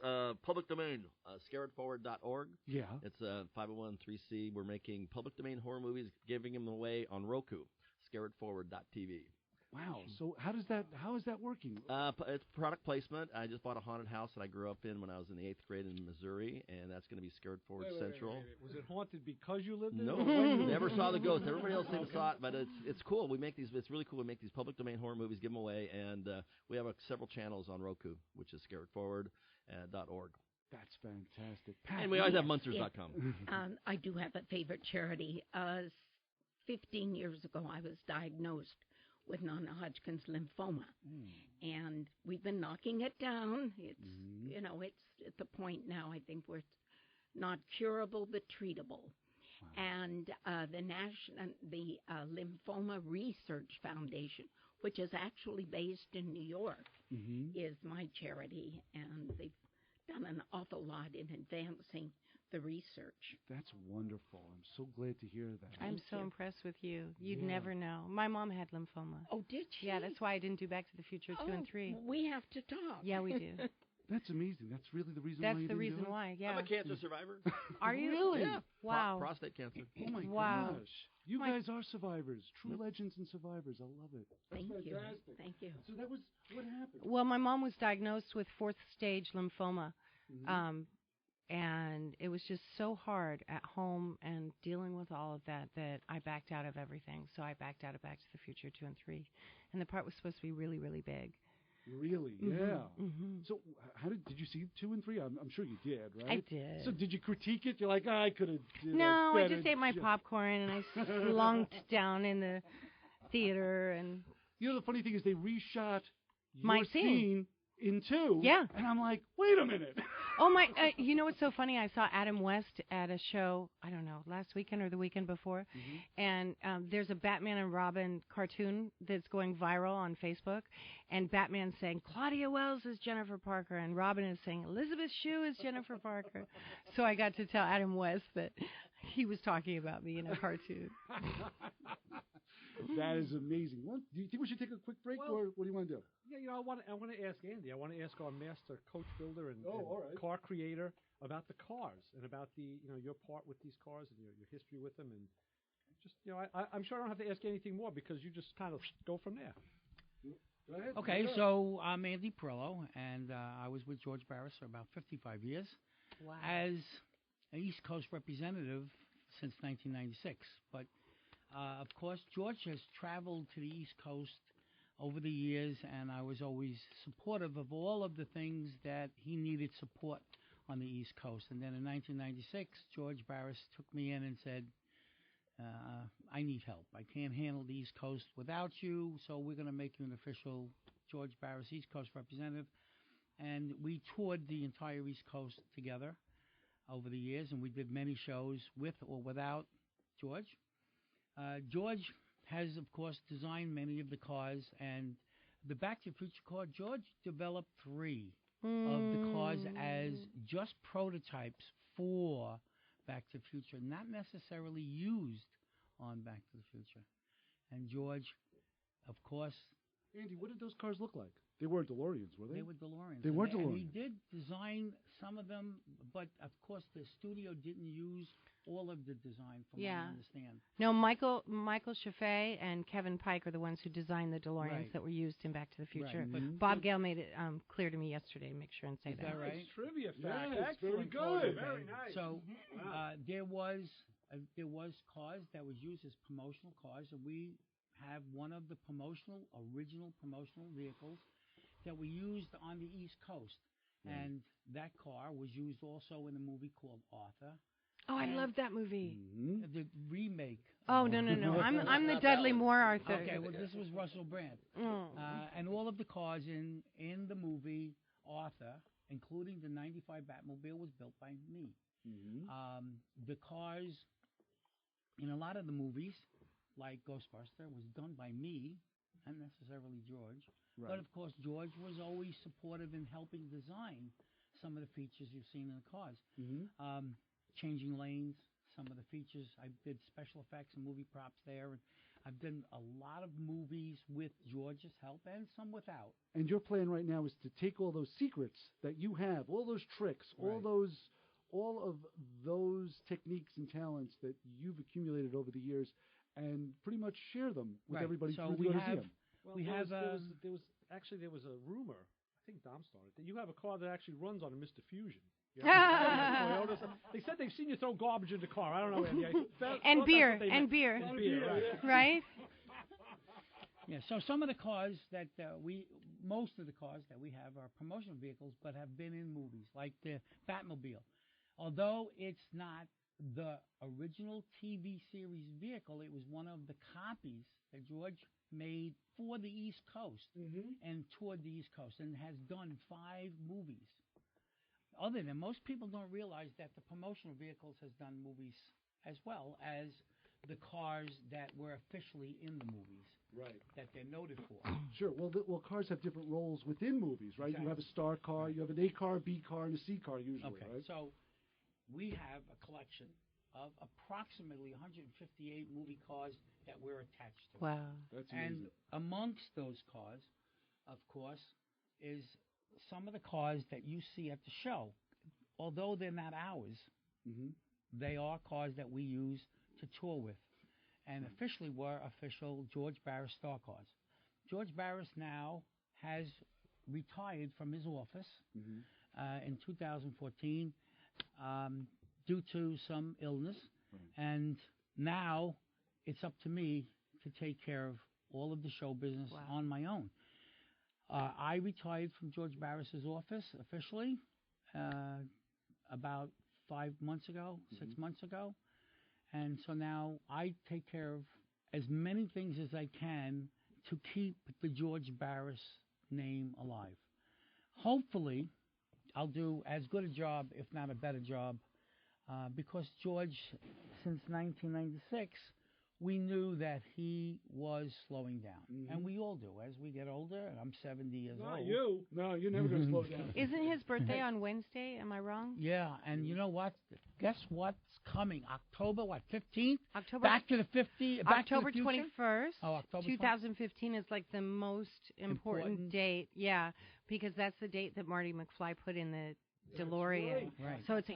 Public domain, scareitforward.org. Yeah. It's a 501(c)(3). We're making public domain horror movies, giving them away on Roku, scareitforward.tv. Wow. So how is that working? It's product placement. I just bought a haunted house that I grew up in when I was in the 8th grade in Missouri, and that's going to be Scared Forward Central. Wait. Was it haunted because you lived in it? No, never saw the ghost. Everybody else saw it, but it's cool. We make these. It's really cool. We make these public domain horror movies, give them away, and we have several channels on Roku, which is scareitforward.org. That's fantastic. And we always have Munsters.com. I do have a favorite charity. 15 years ago, I was diagnosed with non-Hodgkin's lymphoma, and we've been knocking it down. It's it's at the point now, I think, where it's not curable but treatable. Wow. And the Lymphoma Research Foundation, which is actually based in New York, is my charity, and they've done an awful lot in advancing the research. That's wonderful. I'm so glad to hear that. I'm so impressed with you. You'd never know. My mom had lymphoma. Oh, did she? Yeah, that's why I didn't do Back to the Future 2 and 3. We have to talk. Yeah, we do. That's amazing. That's really the reason That's why you the didn't reason do it? why, yeah. I'm a cancer survivor. Are you? Really? Yeah. Wow. Prostate cancer. Oh, my Wow. gosh. You guys are survivors. True legends and survivors. I love it. That's Thank you. fantastic. Thank you. So that was what happened. Well, my mom was diagnosed with 4th stage lymphoma. And it was just so hard at home and dealing with all of that I backed out of everything. So I backed out of Back to the Future 2 and 3. And the part was supposed to be really, really big. Really? Yeah. So how did you see 2 and 3? I'm sure you did, right? I did. So did you critique it? You're like, I could have. No, I just ate my popcorn and I slunked down in the theater. And you know, the funny thing is they reshot my your scene in 2. Yeah. And I'm like, wait a minute. Oh my! You know what's so funny? I saw Adam West at a show. I don't know, last weekend or the weekend before, and there's a Batman and Robin cartoon that's going viral on Facebook, and Batman's saying Claudia Wells is Jennifer Parker, and Robin is saying Elizabeth Shue is Jennifer Parker. So I got to tell Adam West that he was talking about me in a cartoon. That is amazing. Well, do you think we should take a quick break, or what do you want to do? Yeah, you know, I want to ask Andy. I want to ask our master coach builder and all right. car creator about the cars and about your part with these cars and your history with them, and just I'm sure I don't have to ask anything more because you just kind of go from there. Go ahead. Okay, so I'm Andy Perillo, and I was with George Barris for about 55 years as an East Coast representative since 1996. But of course, George has traveled to the East Coast over the years, and I was always supportive of all of the things that he needed support on the East Coast. And then in 1996, George Barris took me in and said, I need help. I can't handle the East Coast without you, so we're going to make you an official George Barris East Coast representative. And we toured the entire East Coast together over the years, and we did many shows with or without George. George has, of course, designed many of the cars, and the Back to the Future car, George developed 3 of the cars as just prototypes for Back to the Future, not necessarily used on Back to the Future. And George, of course... Andy, what did those cars look like? They weren't DeLoreans, were they? They were DeLoreans. They were DeLoreans. And he did design some of them, but of course the studio didn't use all of the design, from what I understand. No, Michael Chaffee and Kevin Pike are the ones who designed the DeLoreans that were used in Back to the Future. Right. Bob Gale made it clear to me yesterday to make sure and say Is that right? Trivia fact. Yes, very good. Very nice. So there was cars that was used as promotional cars, and we have one of the original promotional vehicles that we used on the East Coast. And that car was used also in a movie called Arthur. Oh, I love that movie. The remake. Oh, no. I'm the Dudley Moore Arthur. Okay, well, this was Russell Brand. And all of the cars in the movie Arthur, including the 95 Batmobile, was built by me. The cars in a lot of the movies, like Ghostbuster, was done by me, not necessarily George. Right. But, of course, George was always supportive in helping design some of the features you've seen in the cars. Changing lanes, some of the features. I did special effects and movie props there. And I've done a lot of movies with George's help and some without. And your plan right now is to take all those secrets that you have, all those tricks, all of those techniques and talents that you've accumulated over the years, and pretty much share them with everybody so through the museum. Well, there was a rumor. I think Dom started that you have a car that actually runs on a Mr. Fusion. They said they've seen you throw garbage in the car. I don't know. And beer, right? Yeah. So some of the cars that most of the cars that we have are promotional vehicles, but have been in movies, like the Batmobile. Although it's not the original TV series vehicle, it was one of the copies that George made for the East Coast and toured the East Coast and has done 5 movies. Other than most people don't realize that the promotional vehicles has done movies as well as the cars that were officially in the movies. Right. That they're noted for. Sure. Well, cars have different roles within movies, right? Exactly. You have a star car, you have an A car, B car, and a C car usually, right? So we have a collection of approximately 158 movie cars that we're attached to. Wow. That's amazing. And amongst those cars, of course, is some of the cars that you see at the show, although they're not ours, they are cars that we use to tour with. And officially were official George Barris Star Cars. George Barris now has retired from his office in 2014 due to some illness. And now it's up to me to take care of all of the show business on my own. I retired from George Barris's office officially about 5 months ago, 6 months ago. And so now I take care of as many things as I can to keep the George Barris name alive. Hopefully, I'll do as good a job, if not a better job, because George, since 1996, we knew that he was slowing down. And we all do as we get older, and I'm 70 years old. Not you. No, you're never going to slow down. Isn't his birthday on Wednesday? Am I wrong? Yeah, and you know what? Guess what's coming? October, 15th? October. Back to the 50. Back October to the future? 21st. Oh, October 2015 is like the most important date. Yeah, because that's the date that Marty McFly put in the DeLorean. Right. So it's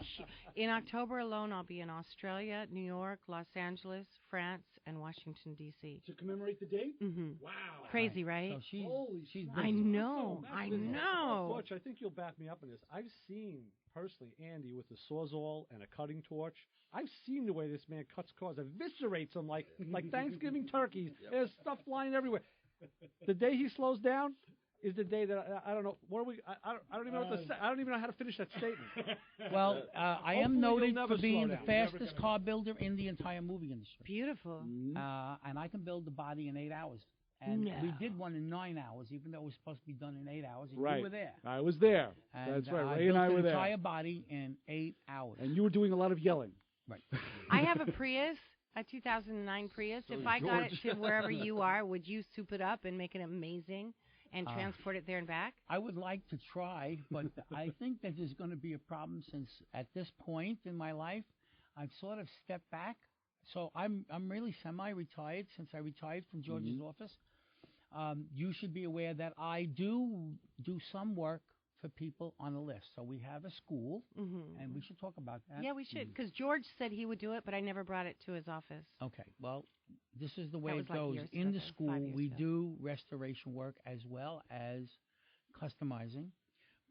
in October alone. I'll be in Australia, New York, Los Angeles, France, and Washington D.C. To commemorate the date? Wow. Wow. Crazy, right? So she's I know. That's I busy. know. Butch, I think you'll back me up in this. I've seen personally Andy with a sawzall and a cutting torch. I've seen the way this man cuts cars, eviscerates them like Thanksgiving turkeys. There's stuff flying everywhere. The day he slows down is the day that I don't know. What are we? I don't even know what to say. I don't even know how to finish that statement. Well, I am Hopefully noted you'll never for being slow the down. Never fastest gonna- car builder in the entire movie industry. Beautiful. And I can build the body in 8 hours. And No. we did one in 9 hours, even though it was supposed to be done in 8 hours. And Right. you were there. I was there. And, That's right. I Ray and I built were the there. entire body in 8 hours. And you were doing a lot of yelling. Right. I have a Prius, a 2009 Prius. So If I got it George. to wherever you are, would you soup it up and make it amazing and Uh, transport it there and back? I would like to try, but I think that there's going to be a problem since at this point in my life, I've sort of stepped back. So I'm really semi-retired since I retired from George's office. You should be aware that I do some work for people on the list. So we have a school, and we should talk about that. Yeah, we should, because George said he would do it, but I never brought it to his office. Okay, well, this is the That way was it like goes. years In the ago, 5 school, years we ago. do restoration work as well as customizing,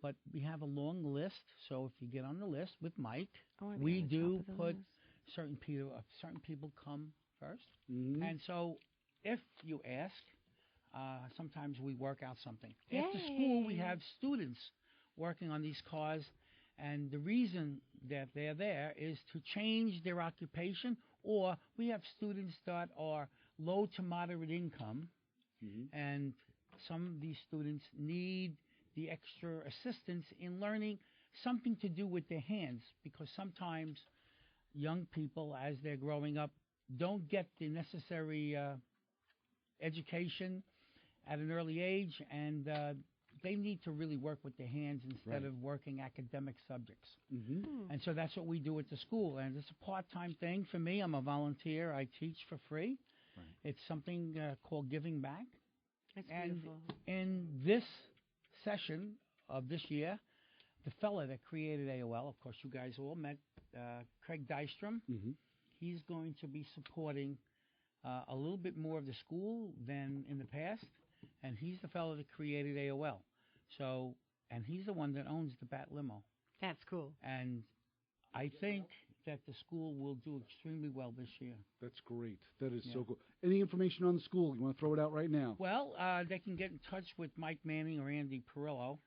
but we have a long list. So if you get on the list with Mike, I wanna be we on the top do of the put list. certain people come first. And so if you ask, sometimes we work out something. After school, we Yay. have students working on these cars, and the reason that they're there is to change their occupation, or we have students that are low to moderate income, and some of these students need the extra assistance in learning something to do with their hands, because sometimes young people, as they're growing up, don't get the necessary education at an early age, and they need to really work with their hands instead of working academic subjects. And so that's what we do at the school, and it's a part-time thing for me. I'm a volunteer. I teach for free. It's something called Giving Back. That's And beautiful. in this session of this year, the fella that created AOL, of course, you guys all met, Craig Dystrom. He's going to be supporting a little bit more of the school than in the past, and he's the fellow that created AOL. So, and he's the one that owns the Bat Limo. That's cool. And I think that the school will do extremely well this year. That's great. That is Yeah. so cool. Any information on the school? You want to throw it out right now? Well, they can get in touch with Mike Manning or Andy Perillo.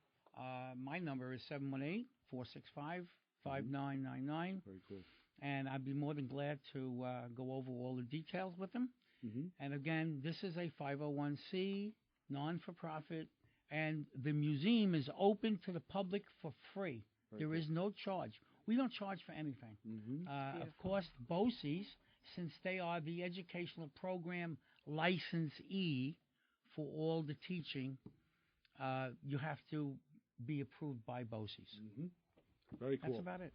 My number is 718-465-5999. Very cool. And I'd be more than glad to go over all the details with them. And again, this is a 501c, non-for-profit, and the museum is open to the public for free. There is no charge. We don't charge for anything. Of course, BOCES, since they are the educational program licensee for all the teaching, you have to be approved by BOCES. Very cool. That's about it.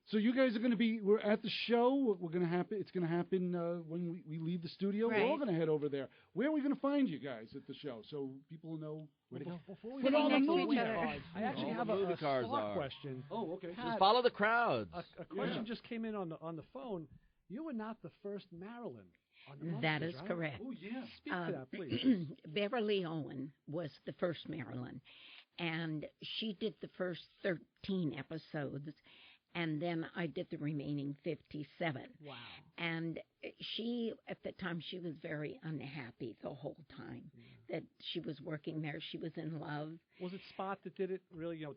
So you guys are going to be. We're at the show. We're going to happen. It's going to happen when we leave the studio. Right. We're all going to head over there. Where are we going to find you guys at the show so people know where to go? Before we Sitting get next to movie each other. cards, I actually have a movie cards smart are. question. Oh, okay. Just follow the crowds. A question just came in on the phone. You were not the first Marilyn. On the That Munsters, is right? correct. Oh yeah. Speak to that, please. Beverly Owen was the first Marilyn, and she did the first 13 episodes, and then I did the remaining 57. Wow. And she, at the time, she was very unhappy the whole time that she was working there. She was in love. Was it Spot that did it? Really? You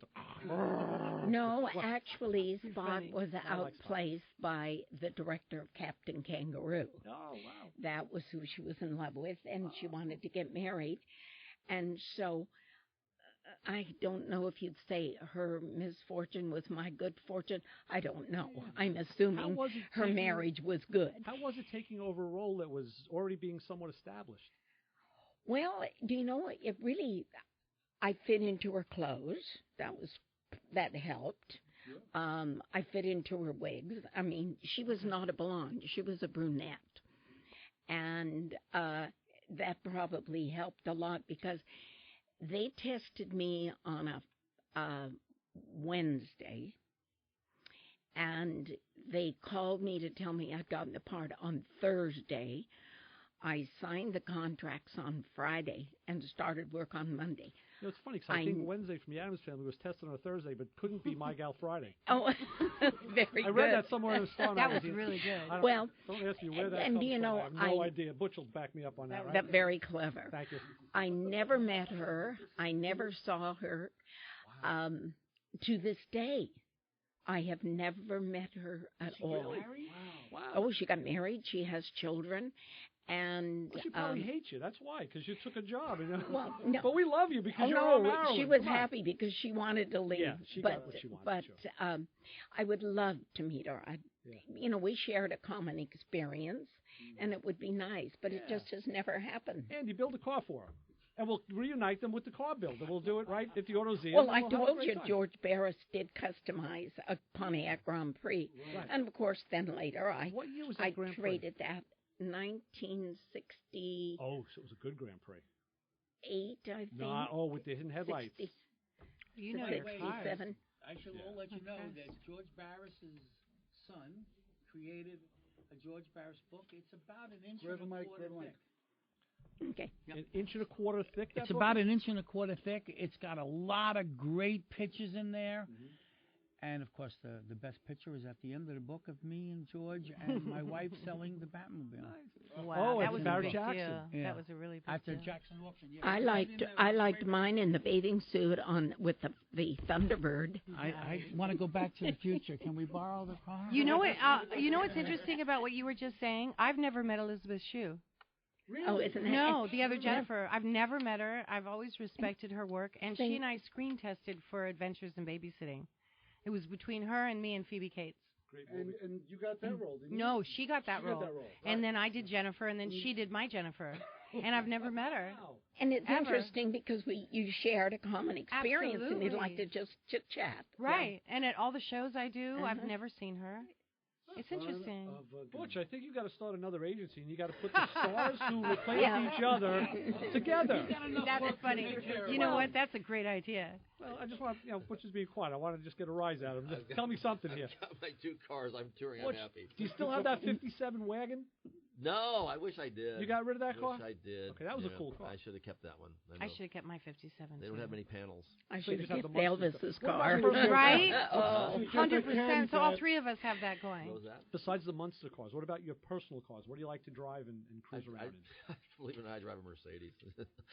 know, No, actually, Pretty Spot funny. was I like Spot. outplaced by the director of Captain Kangaroo. Oh wow. That was who she was in love with, and she wanted to get married. And so I don't know if you'd say her misfortune was my good fortune. I don't know. I'm How assuming was it her taking- marriage was good. How was it taking over a role that was already being somewhat established? Well, do you know, it really, I fit into her clothes. That helped. I fit into her wigs. I mean, she was not a blonde. She was a brunette. And that probably helped a lot because they tested me on a Wednesday, and they called me to tell me I'd gotten the part on Thursday. I signed the contracts on Friday and started work on Monday. You know, it's funny because I think Wednesday from the Addams Family was tested on a Thursday, but couldn't be My Gal Friday. Oh, very good. I read that somewhere in the Star That was magazine. really good. Well, don't ask me where that and comes you from. know, I have no idea. Butch will back me up on that, right? That's very clever. Thank you. I never met her. I never saw her. To this day, I have never met her at all. Really? Wow. Oh, she got married. She has children. And Well, she probably hates you. That's why, because you took a job. You know? Well, no. But we love you because Oh, you're no, our Marilyn. she was Come on. happy because she wanted to leave. Yeah, she but, got what she wanted. But sure. I would love to meet her. You know, we shared a common experience, and it would be nice. But it just has never happened. Andy, build a car for her. And we'll reunite them with the car build. And we'll do it right at the AutoZine. Well, I we'll have a told great you time. George Barris did customize a Pontiac Grand Prix. Right. And, of course, then later What year was that I Grand Prix? traded that 1968, Oh, so it was a good Grand Prix. I think. Oh, with the hidden headlights. 60, You know your cars. 67. I should all let you know that George Barris's son created a George Barris book. It's about an inch and a quarter thick. Okay. An inch and a quarter thick? It's about an inch and a quarter thick. It's got a lot of great pictures in there. And, of course, the best picture is at the end of the book of me and George and my wife selling the Batmobile. Wow, that it's was Barry a big Jackson. deal. Yeah. That was a really big At the deal. Jackson auction. Yeah, I liked mine in the bathing suit with the Thunderbird. I want to go back to the future. Can we borrow the car? You know what? You know what's interesting about what you were just saying? I've never met Elizabeth Shue. Really? Oh, isn't that? No, the other Jennifer. I've never met her. I've always respected her work, and she and I screen tested for Adventures in Babysitting. It was between her and me and Phoebe Cates. And you got that role, didn't you? No, she got that She role. got that role. And then I did Jennifer, and then she did my Jennifer. And I've never met her. And it's Ever. interesting because you shared a common experience and you'd like to Absolutely. just chit-chat. Right. And at all the shows I do, I've never seen her. It's interesting. Butch, I think you got to start another agency, and you got to put the stars who replace each other together. That's funny. You know what? That's a great idea. Well, I just want, Butch is being quiet. I want to just get a rise out of him. Just tell me something here. I've got my 2 cars. I'm touring. Butch, I'm happy. do you still have that 57 wagon? No, I wish I did. You got rid of that car? Wish I did. Okay, that was a cool car. I should have kept that one. I should have kept my 57. They don't have many panels. I So you should just have have kept the Munsters. Elvis's car. Right? Oh. 100%. So all 3 of us have that going. What was that? Besides the Munster cars, what about your personal cars? What do you like to drive and cruise around in? Believe it or not, I drive a Mercedes.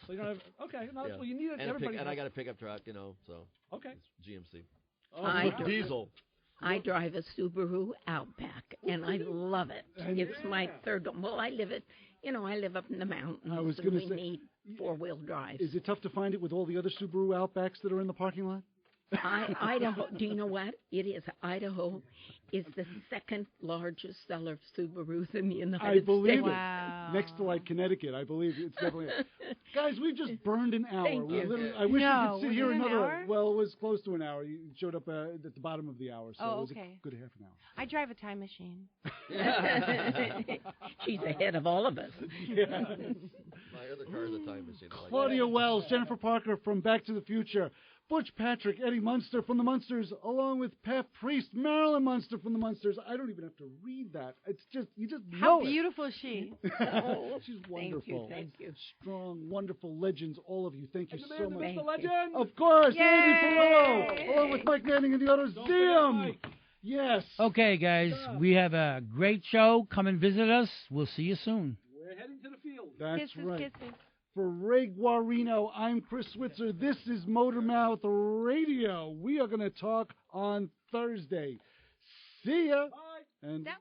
So you don't have, okay, no, Yeah. well, you need it. And I got a pickup truck, so. Okay. It's GMC. Diesel. I drive a Subaru Outback, and I love it. It's my third. Well, I live up in the mountains, I was and gonna we say- need 4-wheel drive. Is it tough to find it with all the other Subaru Outbacks that are in the parking lot? Idaho, do you know what? It is. Idaho is the second largest seller of Subarus in the United States. I believe it. Wow. Next to like Connecticut, I believe it's definitely. Guys, we've just burned an hour. Thank you. I wish No, we could sit was here it an another. hour? Well, it was close to an hour. You showed up at the bottom of the hour, so Oh, it was okay. a good half an hour. I drive a time machine. She's ahead of all of us. Yeah. My other car is a time machine. Claudia Wells, Jennifer Parker from Back to the Future, Butch Patrick, Eddie Munster from the Munsters, along with Pat Priest, Marilyn Munster from the Munsters. I don't even have to read that. It's just, you just How know beautiful is she? She's wonderful. Thank you. Strong, wonderful legends, all of you. Thank you And the so man, much. Mr. Legend. Of course, Yay! Andy Perillo, along with Mike Manning and the others. Don't Diem. forget Mike. Yes. Okay, guys, we have a great show. Come and visit us. We'll see you soon. We're heading to the field. That's Kisses, right. kisses. For Ray Guarino, I'm Chris Switzer. This is Motormouth Radio. We are going to talk on Thursday. See ya. Bye. And That